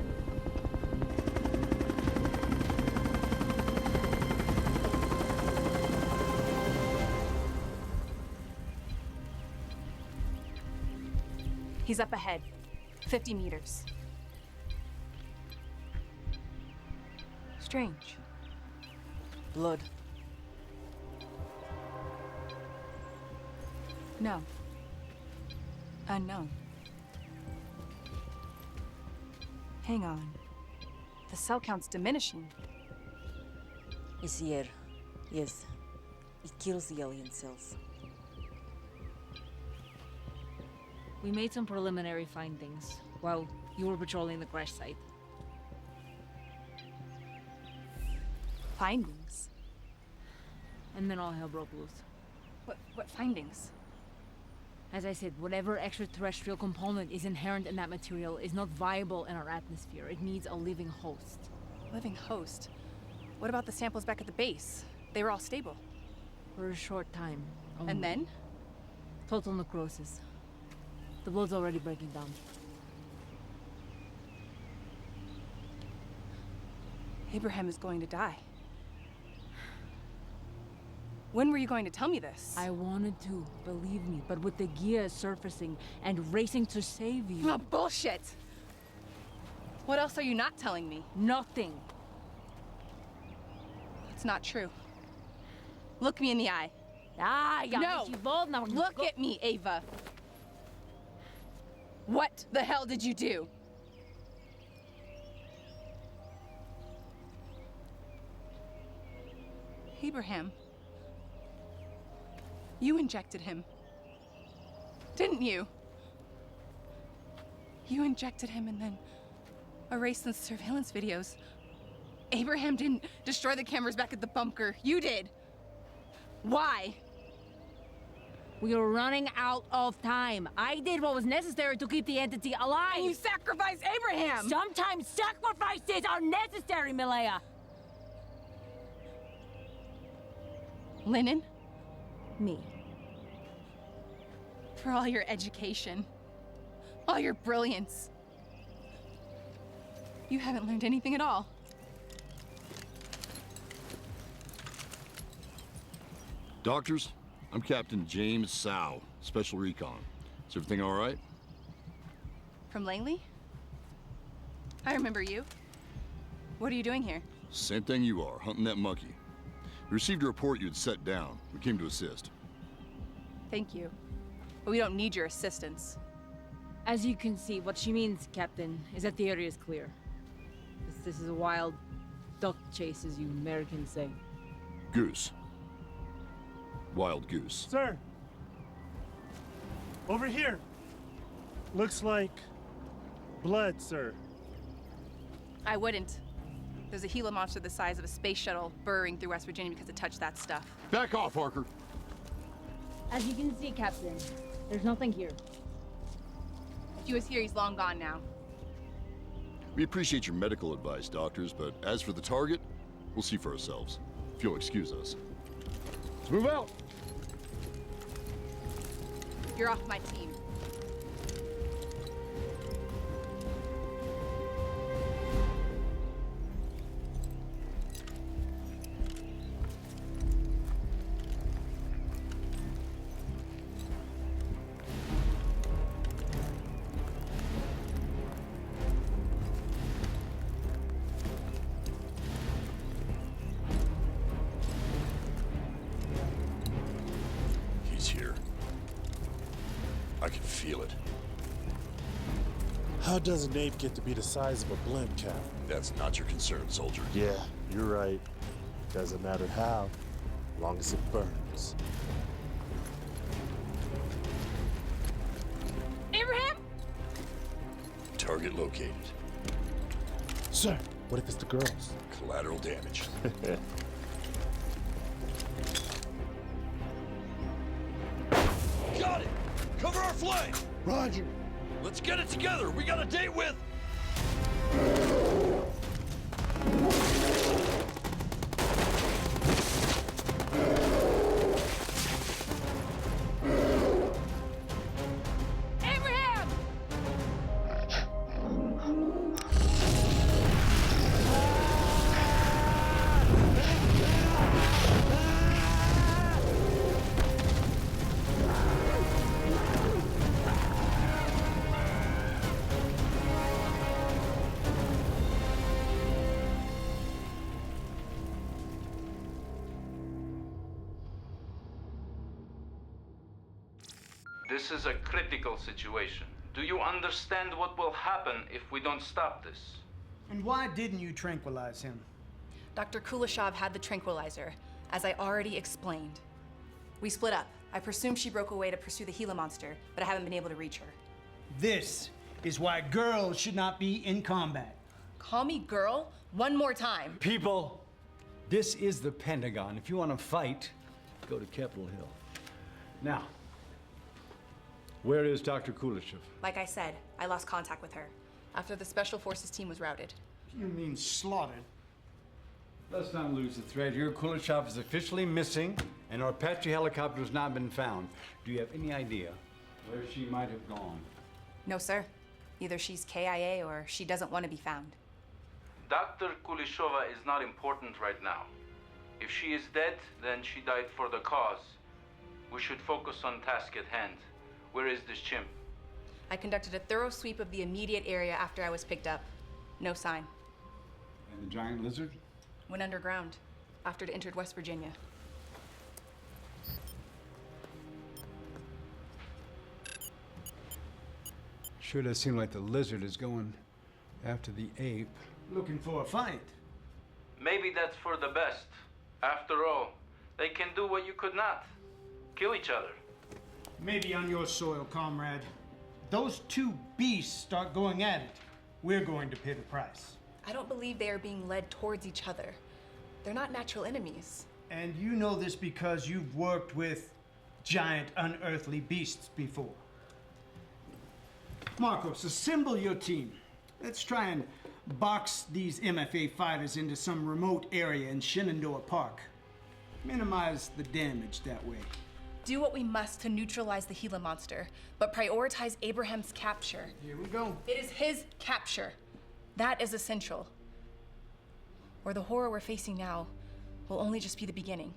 He's up ahead. 50 meters. Strange. Blood. No. Unknown. Hang on. The cell count's diminishing. It's here. Yes. It kills the alien cells. We made some preliminary findings while you were patrolling the crash site. Findings? And then all hell broke loose. What findings? As I said, whatever extraterrestrial component is inherent in that material is not viable in our atmosphere. It needs a living host. Living host? What about the samples back at the base? They were all stable. For a short time. And then? Total necrosis. The blood's already breaking down. Abraham is going to die. When were you going to tell me this? I wanted to, believe me, but with the gear surfacing and racing to save you... Oh, bullshit! What else are you not telling me? Nothing. It's not true. Look me in the eye. No! Look at me, Ava. What the hell did you do? Abraham. You injected him. Didn't you? You injected him and then erased the surveillance videos. Abraham didn't destroy the cameras back at the bunker. You did. Why? We are running out of time. I did what was necessary to keep the entity alive. And you sacrificed Abraham! Sometimes sacrifices are necessary, Milea. Linen? Me. For all your education, all your brilliance, you haven't learned anything at all. Doctors, I'm Captain James Sow, Special Recon. Is everything all right? From Langley? I remember you. What are you doing here? Same thing you are, hunting that monkey. We received a report you had set down. We came to assist. Thank you. But we don't need your assistance. As you can see, what she means, Captain, is that the area is clear. This is a wild duck chase, as you Americans say. Goose. Wild goose. Sir! Over here! Looks like blood, sir. I wouldn't. There's a Gila monster the size of a space shuttle burrowing through West Virginia because it touched that stuff. Back off, Harker. As you can see, Captain, there's nothing here. If he was here, he's long gone now. We appreciate your medical advice, doctors, but as for the target, we'll see for ourselves. If you'll excuse us. Let's move out. You're off my team. He's here. I can feel it. How does an ape get to be the size of a blimp, Cap? That's not your concern, soldier. Yeah, you're right. Doesn't matter how, long as it burns. Abraham? Target located. Sir, what if it's the girls? Collateral damage. Got it! Cover our flank! Roger. Let's get it together. We got a date with... Abraham! This is a critical situation. Do you understand what will happen if we don't stop this? And why didn't you tranquilize him? Dr. Kuleshov had the tranquilizer, as I already explained. We split up. I presume she broke away to pursue the Gila monster, but I haven't been able to reach her. This is why girls should not be in combat. Call me girl one more time. People, this is the Pentagon. If you want to fight, go to Capitol Hill. Now, where is Dr. Kuleshov? Like I said, I lost contact with her after the Special Forces team was routed. You mean slaughtered? Let's not lose the thread here. Kuleshov is officially missing, and our Apache helicopter has not been found. Do you have any idea where she might have gone? No, sir. Either she's KIA or she doesn't want to be found. Dr. Kuleshova is not important right now. If she is dead, then she died for the cause. We should focus on task at hand. Where is this chimp? I conducted a thorough sweep of the immediate area after I was picked up. No sign. And the giant lizard? Went underground after it entered West Virginia. Sure does seem like the lizard is going after the ape. Looking for a fight. Maybe that's for the best. After all, they can do what you could not. Kill each other. Maybe on your soil, comrade. Those two beasts start going at it. We're going to pay the price. I don't believe they are being led towards each other. They're not natural enemies. And you know this because you've worked with giant unearthly beasts before. Marcos, assemble your team. Let's try and box these MFA fighters into some remote area in Shenandoah Park. Minimize the damage that way. Do what we must to neutralize the Gila monster, but prioritize Abraham's capture. Here we go. It is his capture. That is essential. Or the horror we're facing now will only just be the beginning.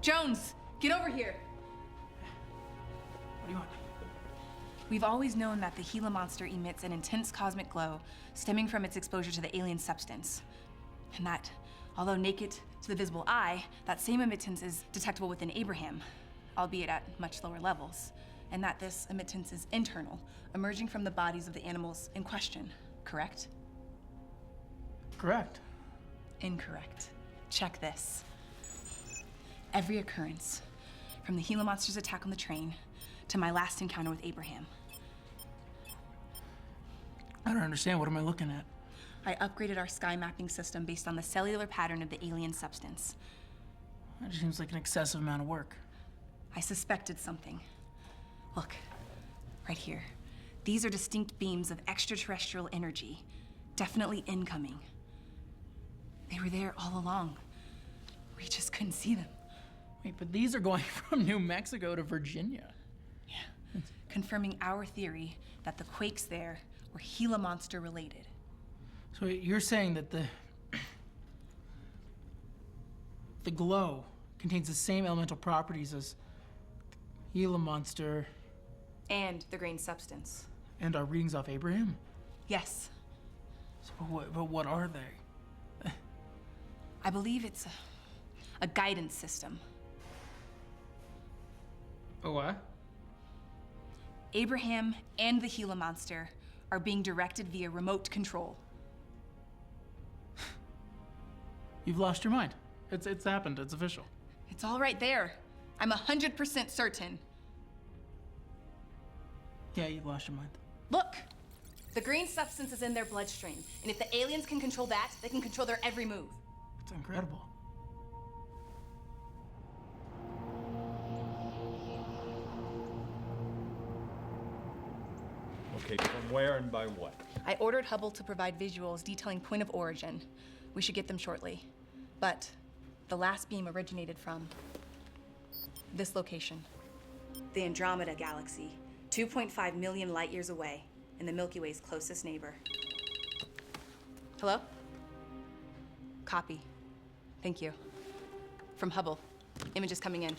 Jones, get over here. What do you want? We've always known that the Gila monster emits an intense cosmic glow stemming from its exposure to the alien substance. And that, although naked to the visible eye, that same emittance is detectable within Abraham, albeit at much lower levels. and that this emittance is internal, emerging from the bodies of the animals in question, correct? Correct. Incorrect. Check this. Every occurrence, from the Gila monster's attack on the train to my last encounter with Abraham. I don't understand. What am I looking at? I upgraded our sky mapping system based on the cellular pattern of the alien substance. That just seems like an excessive amount of work. I suspected something. Look, right here. These are distinct beams of extraterrestrial energy, definitely incoming. They were there all along. We just couldn't see them. Wait, but these are going from New Mexico to Virginia. Yeah, confirming our theory that the quakes there were Gila monster related. So you're saying that the glow contains the same elemental properties as the Gila monster And the grain substance. and our readings off Abraham? Yes. So, but what are they? I believe it's a guidance system. Oh, what? Abraham and the Gila monster are being directed via remote control. You've lost your mind. It's happened. It's official. It's all right there. I'm 100% certain. Yeah, you've lost your mind. Look, the green substance is in their bloodstream, and if the aliens can control that, they can control their every move. It's incredible. Okay, from where and by what? I ordered Hubble to provide visuals detailing point of origin. We should get them shortly. But the last beam originated from this location. The Andromeda Galaxy, 2.5 million light years away, and the Milky Way's closest neighbor. Hello? Copy. Thank you. From Hubble. Images coming in.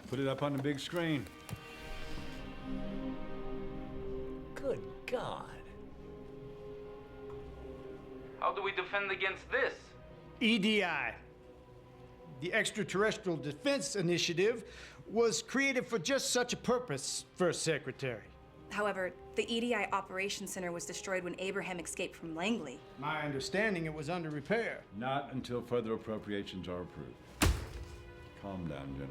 Put it up on the big screen. Good God. How do we defend against this? EDI. The Extraterrestrial Defense Initiative was created for just such a purpose, First Secretary. However, the EDI Operations Center was destroyed when Abraham escaped from Langley. My understanding, it was under repair. Not until further appropriations are approved. Calm down, General.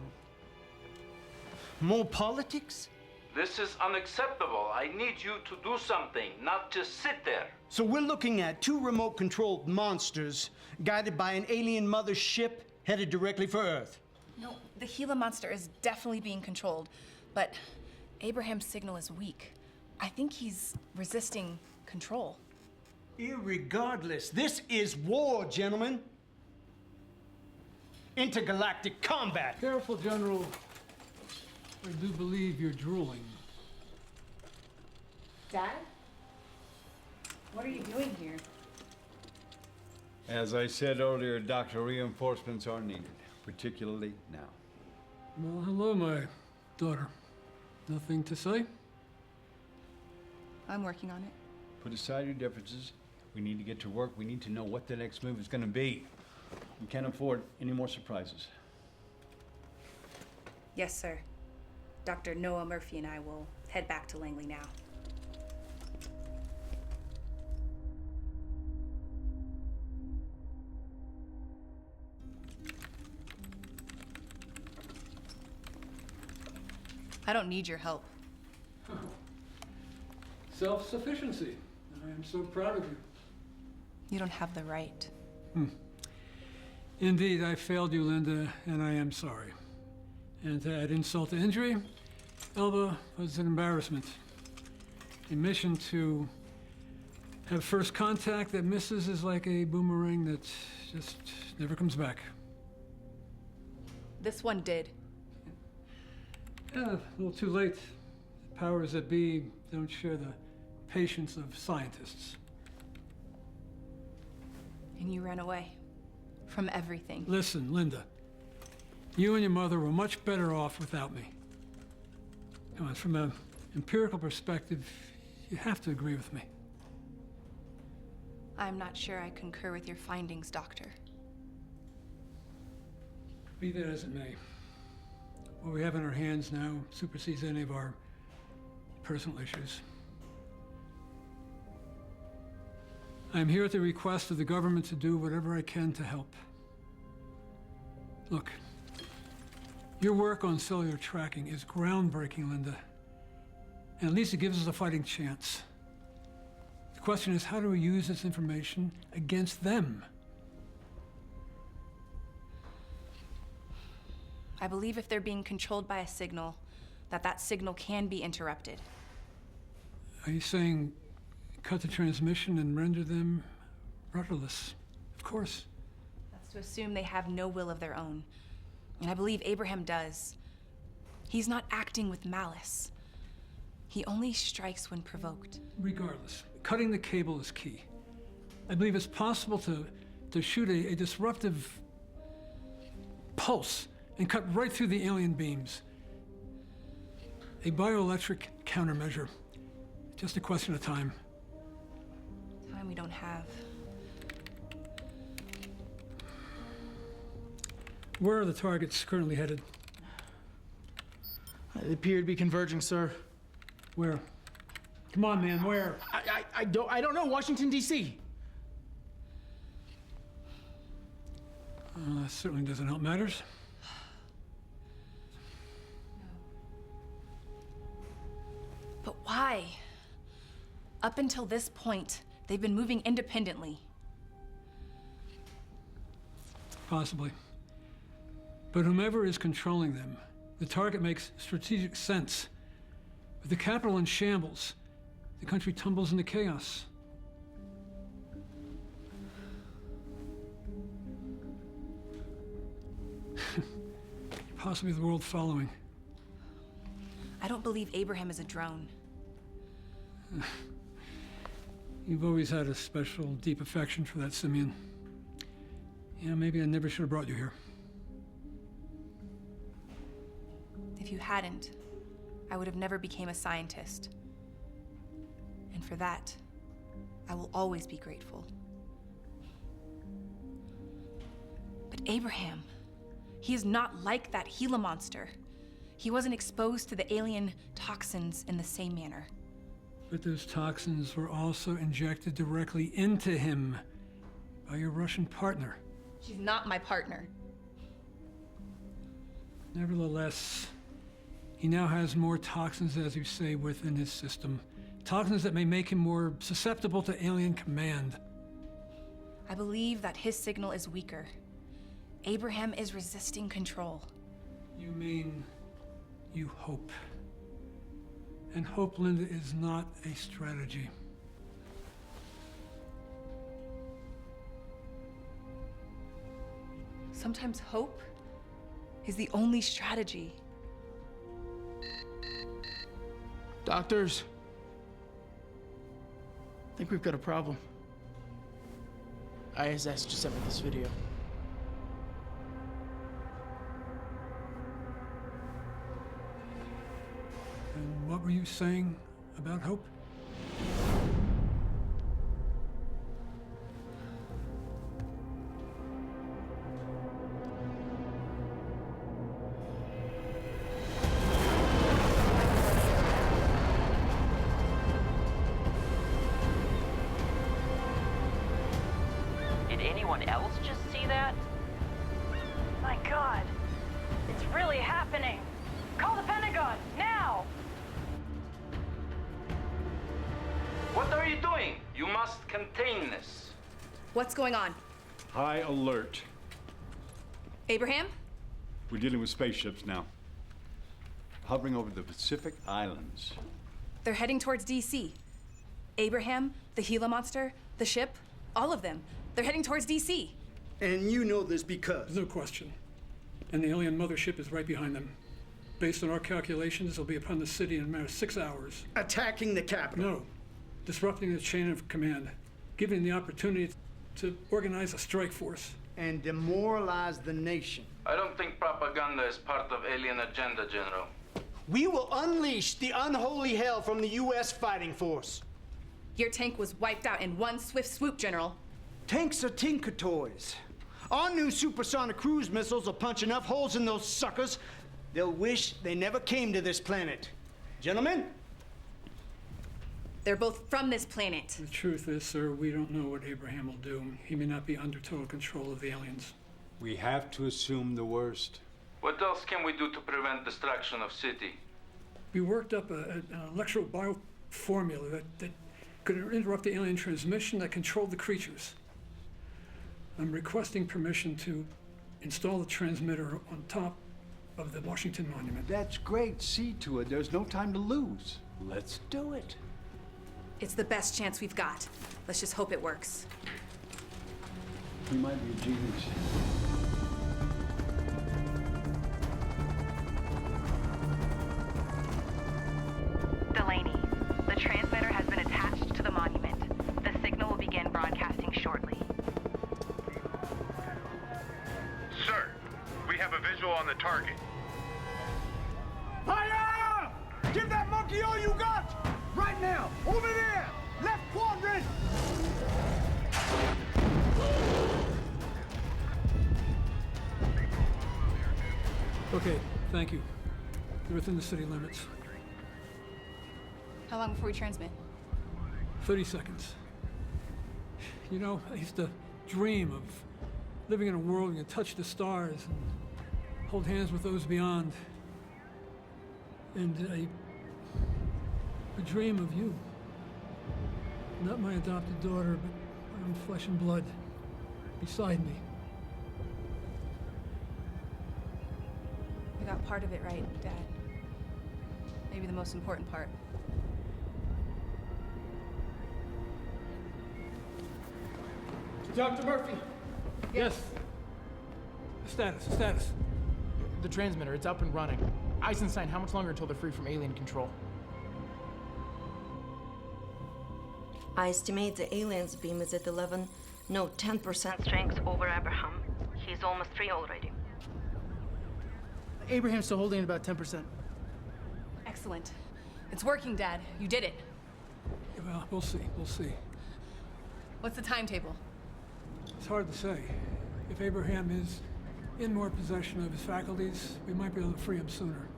More politics? This is unacceptable. I need you to do something, not just sit there. So we're looking at two remote-controlled monsters guided by an alien mother ship headed directly for Earth. No, the Gila monster is definitely being controlled, but Abraham's signal is weak. I think he's resisting control. Irregardless, this is war, gentlemen. Intergalactic combat. Careful, General. I do believe you're drooling. Dad? What are you doing here? As I said earlier, Doctor, reinforcements are needed, particularly now. Well, hello, my daughter. Nothing to say? I'm working on it. Put aside your differences. We need to get to work. We need to know what the next move is going to be. We can't afford any more surprises. Yes, sir. Dr. Noah Murphy and I will head back to Langley now. I don't need your help. Self-sufficiency. I am so proud of you. You don't have the right. Indeed, I failed you, Linda, and I am sorry. And to add insult to injury, Elba was an embarrassment. A mission to have first contact that misses is like a boomerang that just never comes back. This one did. Yeah, a little too late. The powers that be don't share the patience of scientists. And you ran away from everything. Listen, Linda. You and your mother were much better off without me. Come on, from an empirical perspective, you have to agree with me. I'm not sure I concur with your findings, Doctor. Be that as it may, what we have in our hands now supersedes any of our personal issues. I am here at the request of the government to do whatever I can to help. Look, your work on cellular tracking is groundbreaking, Linda. And at least it gives us a fighting chance. The question is, how do we use this information against them? I believe if they're being controlled by a signal, that signal can be interrupted. Are you saying cut the transmission and render them rudderless? Of course. That's to assume they have no will of their own. And I believe Abraham does. He's not acting with malice. He only strikes when provoked. Regardless, cutting the cable is key. I believe it's possible to shoot a disruptive pulse and cut right through the alien beams. A bioelectric countermeasure. Just a question of time. Time we don't have. Where are the targets currently headed? They appear to be converging, sir. Where? Come on, man, where? I don't know. Washington, D.C. That certainly doesn't help matters. But why? Up until this point, they've been moving independently. Possibly. But whomever is controlling them, the target makes strategic sense. With the capital in shambles, the country tumbles into chaos. Possibly the world following. I don't believe Abraham is a drone. You've always had a special, deep affection for that simian. Yeah, maybe I never should have brought you here. If you hadn't, I would have never became a scientist. And for that, I will always be grateful. But Abraham, he is not like that Gila monster. He wasn't exposed to the alien toxins in the same manner. But those toxins were also injected directly into him by your Russian partner. She's not my partner. Nevertheless, he now has more toxins, as you say, within his system. Toxins that may make him more susceptible to alien command. I believe that his signal is weaker. Abraham is resisting control. You mean you hope. And hope, Linda, is not a strategy. Sometimes hope is the only strategy. Doctors, I think we've got a problem. ISS just sent me this video. And what were you saying about hope? Did anyone else just see that? My God, it's really happening. Call the Pentagon, now! What are you doing? You must contain this. What's going on? High alert. Abraham? We're dealing with spaceships now. Hovering over the Pacific Islands. They're heading towards DC. Abraham, the Gila monster, the ship, all of them. They're heading towards DC. And you know this because? No question. And the alien mothership is right behind them. Based on our calculations, they'll be upon the city in a matter of 6 hours. Attacking the capital? No. Disrupting the chain of command. Giving the opportunity to organize a strike force. And demoralize the nation. I don't think propaganda is part of alien agenda, General. We will unleash the unholy hell from the U.S. fighting force. Your tank was wiped out in one swift swoop, General. Tanks are tinker toys. Our new supersonic cruise missiles will punch enough holes in those suckers, they'll wish they never came to this planet. Gentlemen, They're both from this planet. The truth is, sir, we don't know what Abraham will do. He may not be under total control of the aliens. We have to assume the worst. What else can we do to prevent destruction of city? We worked up an electro bio formula that could interrupt the alien transmission that controlled the creatures. I'm requesting permission to install the transmitter on top of the Washington Monument. That's great. See to it. There's no time to lose. Let's do it. It's the best chance we've got. Let's just hope it works. He might be a genius. Delaney, the transmitter has been attached to the monument. The signal will begin broadcasting shortly. Sir, we have a visual on the target. Fire! Give that monkey all you got! Right now! Over there! Left quadrant! Okay, thank you. They're within the city limits. How long before we transmit? 30 seconds. You know, I used to dream of living in a world where you can touch the stars and hold hands with those beyond. And I dream of you. Not my adopted daughter, but my own flesh and blood beside me. We got part of it right, Dad. Maybe the most important part. Dr. Murphy! Yes. Status. The transmitter, it's up and running. Eisenstein, how much longer until they're free from alien control? I estimate the alien's beam is at 10% Strength over Abraham. He's almost free already. Abraham's still holding about 10%. Excellent. It's working, Dad. You did it. Well, we'll see. What's the timetable? It's hard to say. If Abraham is in more possession of his faculties, we might be able to free him sooner.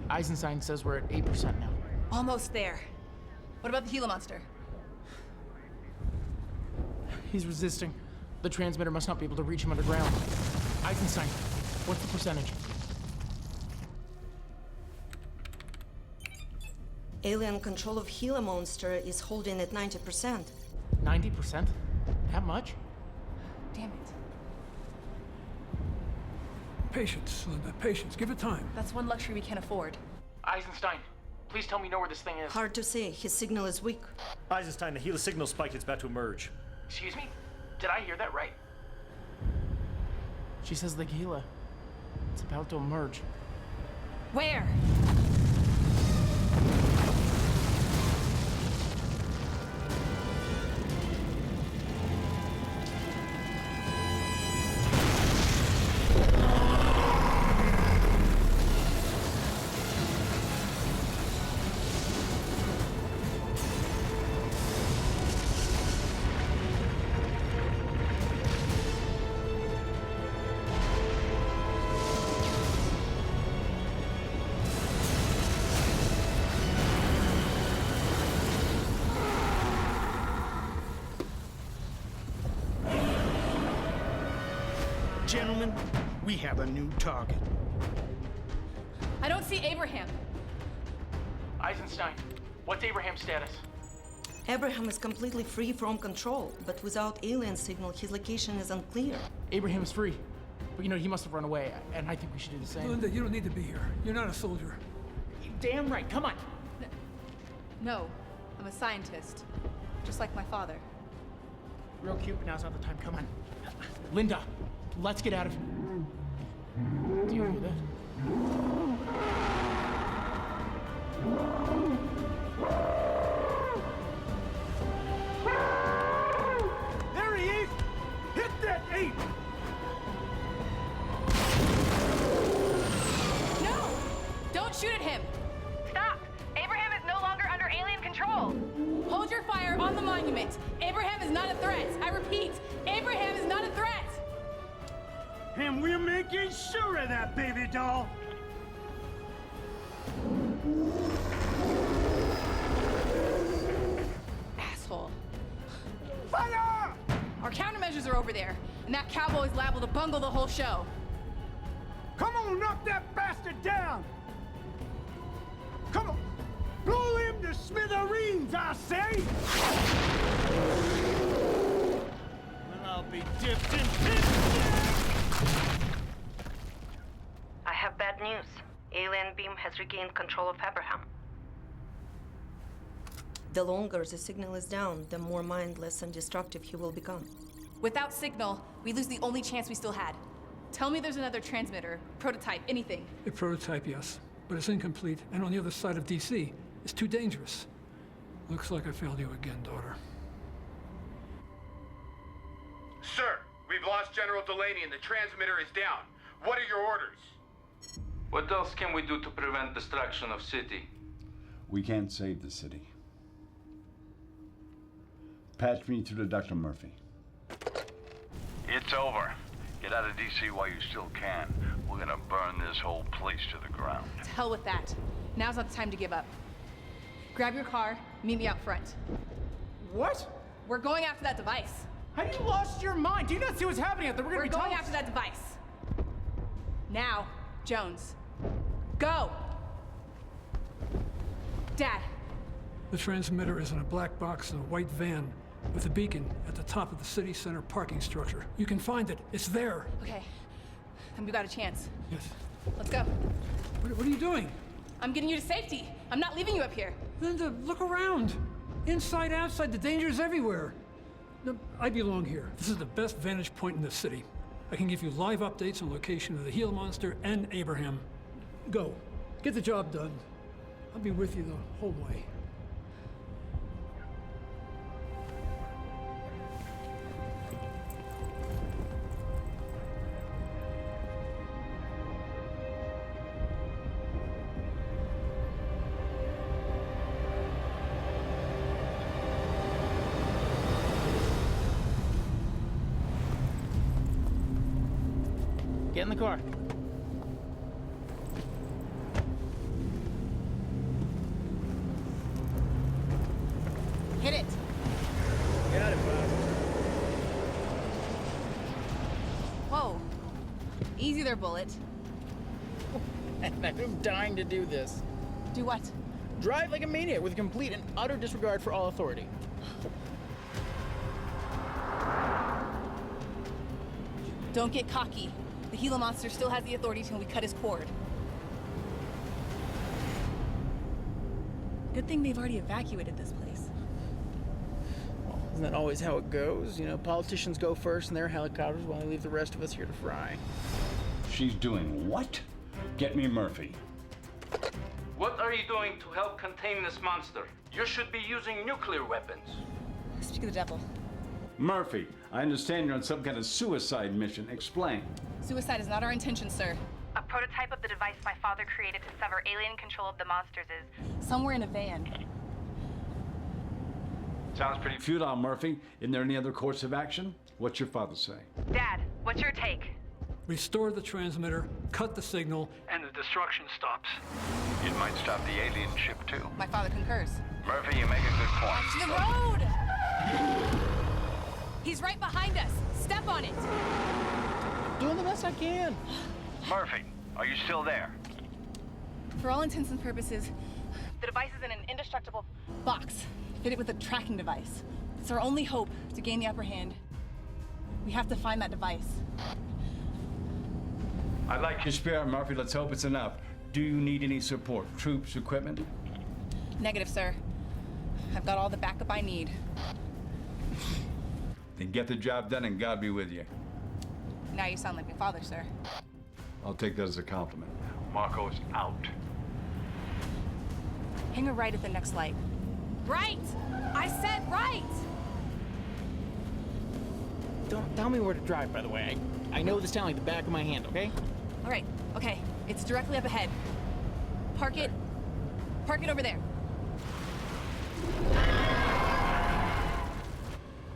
Eisenstein says we're at 8% now. Almost there. What about the Gila monster? He's resisting. The transmitter must not be able to reach him underground. Eisenstein, what's the percentage? Alien control of Gila monster is holding at 90%. 90%? That much? Damn it. Patience, Linda, patience. Give it time. That's one luxury we can't afford. Eisenstein, please tell me you know where this thing is. Hard to say. His signal is weak. Eisenstein, the Gila signal spike is about to emerge. Excuse me? Did I hear that right? She says the Gila. It's about to emerge. Where? Gentlemen, we have a new target. I don't see Abraham. Eisenstein, what's Abraham's status? Abraham is completely free from control, but without alien signal, his location is unclear. Abraham is free. But he must have run away, and I think we should do the same. Linda, you don't need to be here. You're not a soldier. Damn right, come on. No, I'm a scientist. Just like my father. Real cute, but now's not the time. Come on. Linda, let's get out of here. Do you hear that? There he is! Hit that ape! No! Don't shoot at him! Stop! Abraham is no longer under alien control! Hold your fire on the monument! Abraham is not a threat! I repeat, Abraham is not a threat! And we're making sure of that, baby doll! there, and that cowboy's liable to bungle the whole show. Come on, knock that bastard down! Come on! Blow him to smithereens, I say! Well, I'll be dipped in piss. I have bad news. Alien beam has regained control of Abraham. The longer the signal is down, the more mindless and destructive he will become. Without signal, we lose the only chance we still had. Tell me there's another transmitter, prototype, anything. A prototype, yes, but it's incomplete and on the other side of DC. It's too dangerous. Looks like I failed you again, daughter. Sir, we've lost General Delaney and the transmitter is down. What are your orders? What else can we do to prevent destruction of city? We can't save the city. Patch me through to Dr. Murphy. It's over. Get out of DC while you still can. We're gonna burn this whole place to the ground. To hell with that. Now's not the time to give up. Grab your car, meet me out front. What? We're going after that device. Have you lost your mind? Do you not see what's happening out there? We're going after that device. Now, Jones. Go! Dad. The transmitter is in a black box in a white van with a beacon at the top of the city center parking structure. You can find it. It's there. Okay. Then we got a chance. Yes. Let's go. What are you doing? I'm getting you to safety. I'm not leaving you up here. Linda, look around. Inside, outside, the danger's everywhere. No, I belong here. This is the best vantage point in the city. I can give you live updates on location of the Gila monster and Abraham. Go. Get the job done. I'll be with you the whole way. Get in the car. Hit it. Got it, bud. Whoa. Easy there, Bullet. I'm dying to do this. Do what? Drive like a maniac with complete and utter disregard for all authority. Don't get cocky. The Gila monster still has the authority till we cut his cord. Good thing they've already evacuated this place. Isn't that always how it goes? You know, politicians go first in their helicopters while they leave the rest of us here to fry. She's doing what? Get me Murphy. What are you doing to help contain this monster? You should be using nuclear weapons. Speak of the devil. Murphy, I understand you're on some kind of suicide mission. Explain. Suicide is not our intention, sir. A prototype of the device my father created to sever alien control of the monsters is somewhere in a van. Sounds pretty futile, Murphy. Isn't there any other course of action? What's your father say? Dad, what's your take? Restore the transmitter, cut the signal, And the destruction stops. It might stop the alien ship, too. My father concurs. Murphy, you make a good point. To the road! He's right behind us. Step on it. Doing the best I can. Murphy, are you still there? For all intents and purposes, the device is in an indestructible box, fitted with a tracking device. It's our only hope to gain the upper hand. We have to find that device. I like your spirit, Murphy. Let's hope it's enough. Do you need any support? Troops, equipment? Negative, sir. I've got all the backup I need. Then get the job done and God be with you. Now you sound like my father, sir. I'll take that as a compliment. Marco's out. Hang a right at the next light. Right! I said right! Don't tell me where to drive, by the way. I know this town like the back of my hand, okay? All right, okay. It's directly up ahead. Park it. Park it over there.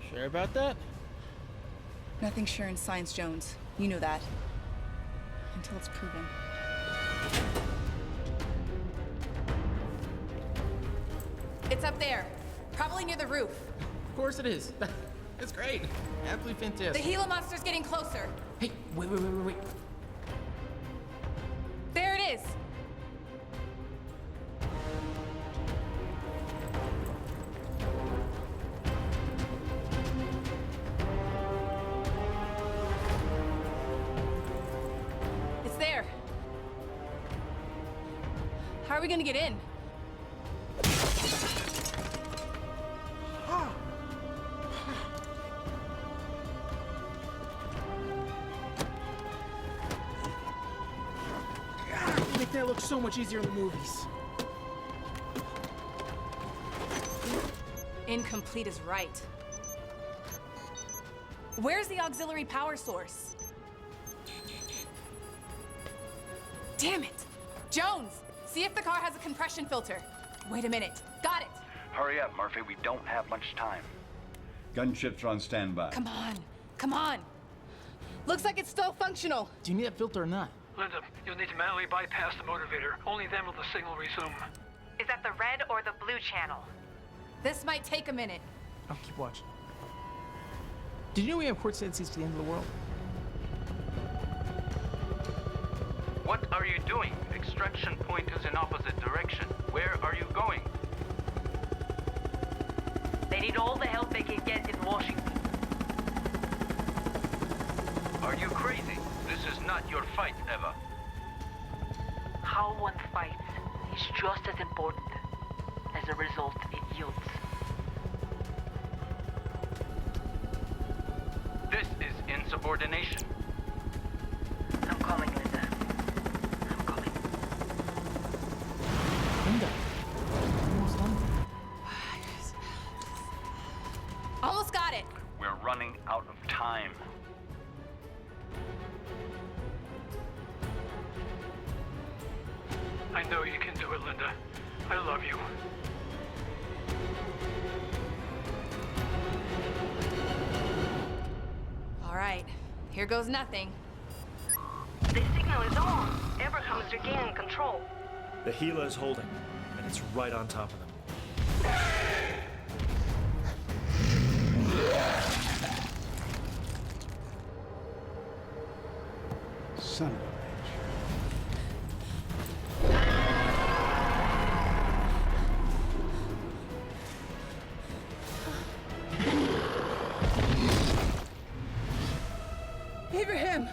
Sure about that? Nothing's sure in science, Jones. You know that. Until it's proven. It's up there. Probably near the roof. Of course it is. It's great. Absolutely The fantastic. Gila monster's getting closer. Hey, wait. There it is. It's there. How are we gonna get in? Make that look so much easier in the movies. Incomplete is right. Where's the auxiliary power source? Damn it! Jones, see if the car has a compression filter. Wait a minute. Got it. Hurry up, Murphy. We don't have much time. Gunships are on standby. Come on. Come on. Looks like it's still functional. Do you need that filter or not? Linda, you'll need to manually bypass the motivator. Only then will the signal resume. Is that the red or the blue channel? This might take a minute. I'll keep watching. Did you know we have courtside seats to the end of the world? What are you doing? Extraction point is in opposite direction. Where are you going? They need all the help they can get in Washington. Are you crazy? This is not your fight, Eva. How one fights is just as important. As a result, it yields. This is insubordination. I'm coming, Linda. I'm coming. Linda. Almost done. Almost got it. We're running out of time. I know you can do it, Linda. I love you. All right. Here goes nothing. The signal is on. Abraham is regaining control. The Gila is holding, and it's right on top of them. Son of a bitch. Abraham!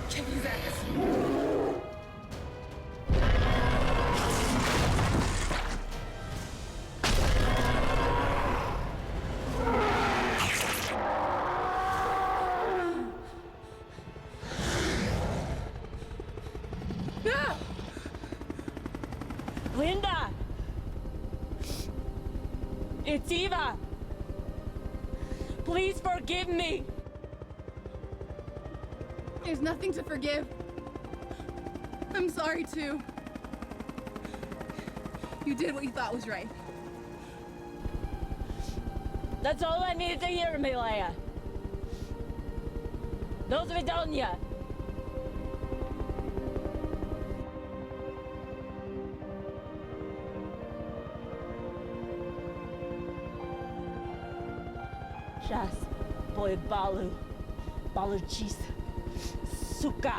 Kick his ass. No! Linda! It's Eva! Please forgive me! There's nothing to forgive. I'm sorry, too. You did what you thought was right. That's all I needed to hear, Milaya. Do svidania. Сейчас будет балу. Получись. Сука.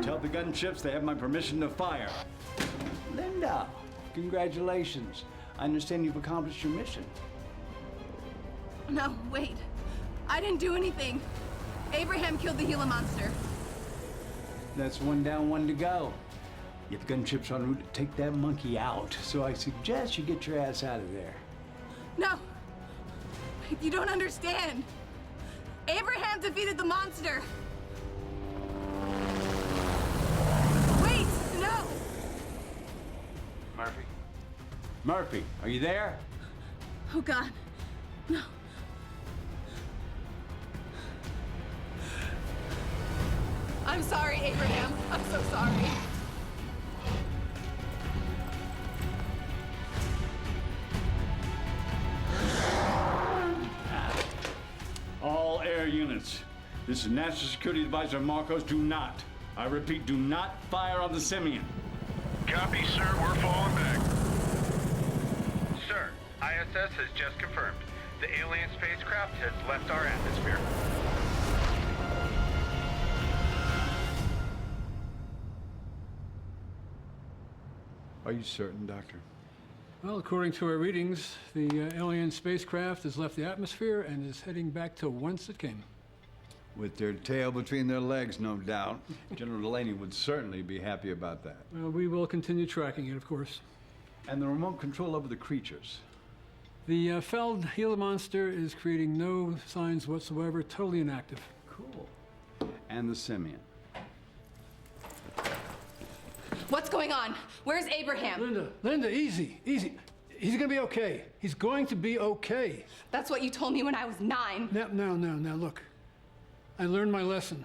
Tell the gunships they have my permission to fire. Linda, congratulations. I understand you've accomplished your mission. No, wait. I didn't do anything. Abraham killed the Gila monster. That's one down, one to go. If gunship's en route, take that monkey out. So I suggest you get your ass out of there. No! You don't understand. Abraham defeated the monster. Wait, no! Murphy? Murphy, are you there? Oh, God. No. I'm sorry, Abraham. I'm so sorry. All air units. This is National Security Advisor Marcos. Do not, I repeat, do not fire on the Simeon. Copy, sir. We're falling back. Sir, ISS has just confirmed. The alien spacecraft has left our atmosphere. Are you certain, Doctor? Well, according to our readings, the alien spacecraft has left the atmosphere and is heading back to whence it came. With their tail between their legs, no doubt. General Delaney would certainly be happy about that. Well, we will continue tracking it, of course. And the remote control over the creatures. The Feld Gila monster is creating no signs whatsoever, totally inactive. Cool. And the Simeon. What's going on? Where's Abraham? Linda, easy, easy. He's gonna be okay. He's going to be okay. That's what you told me when I was 9. Now, look. I learned my lesson.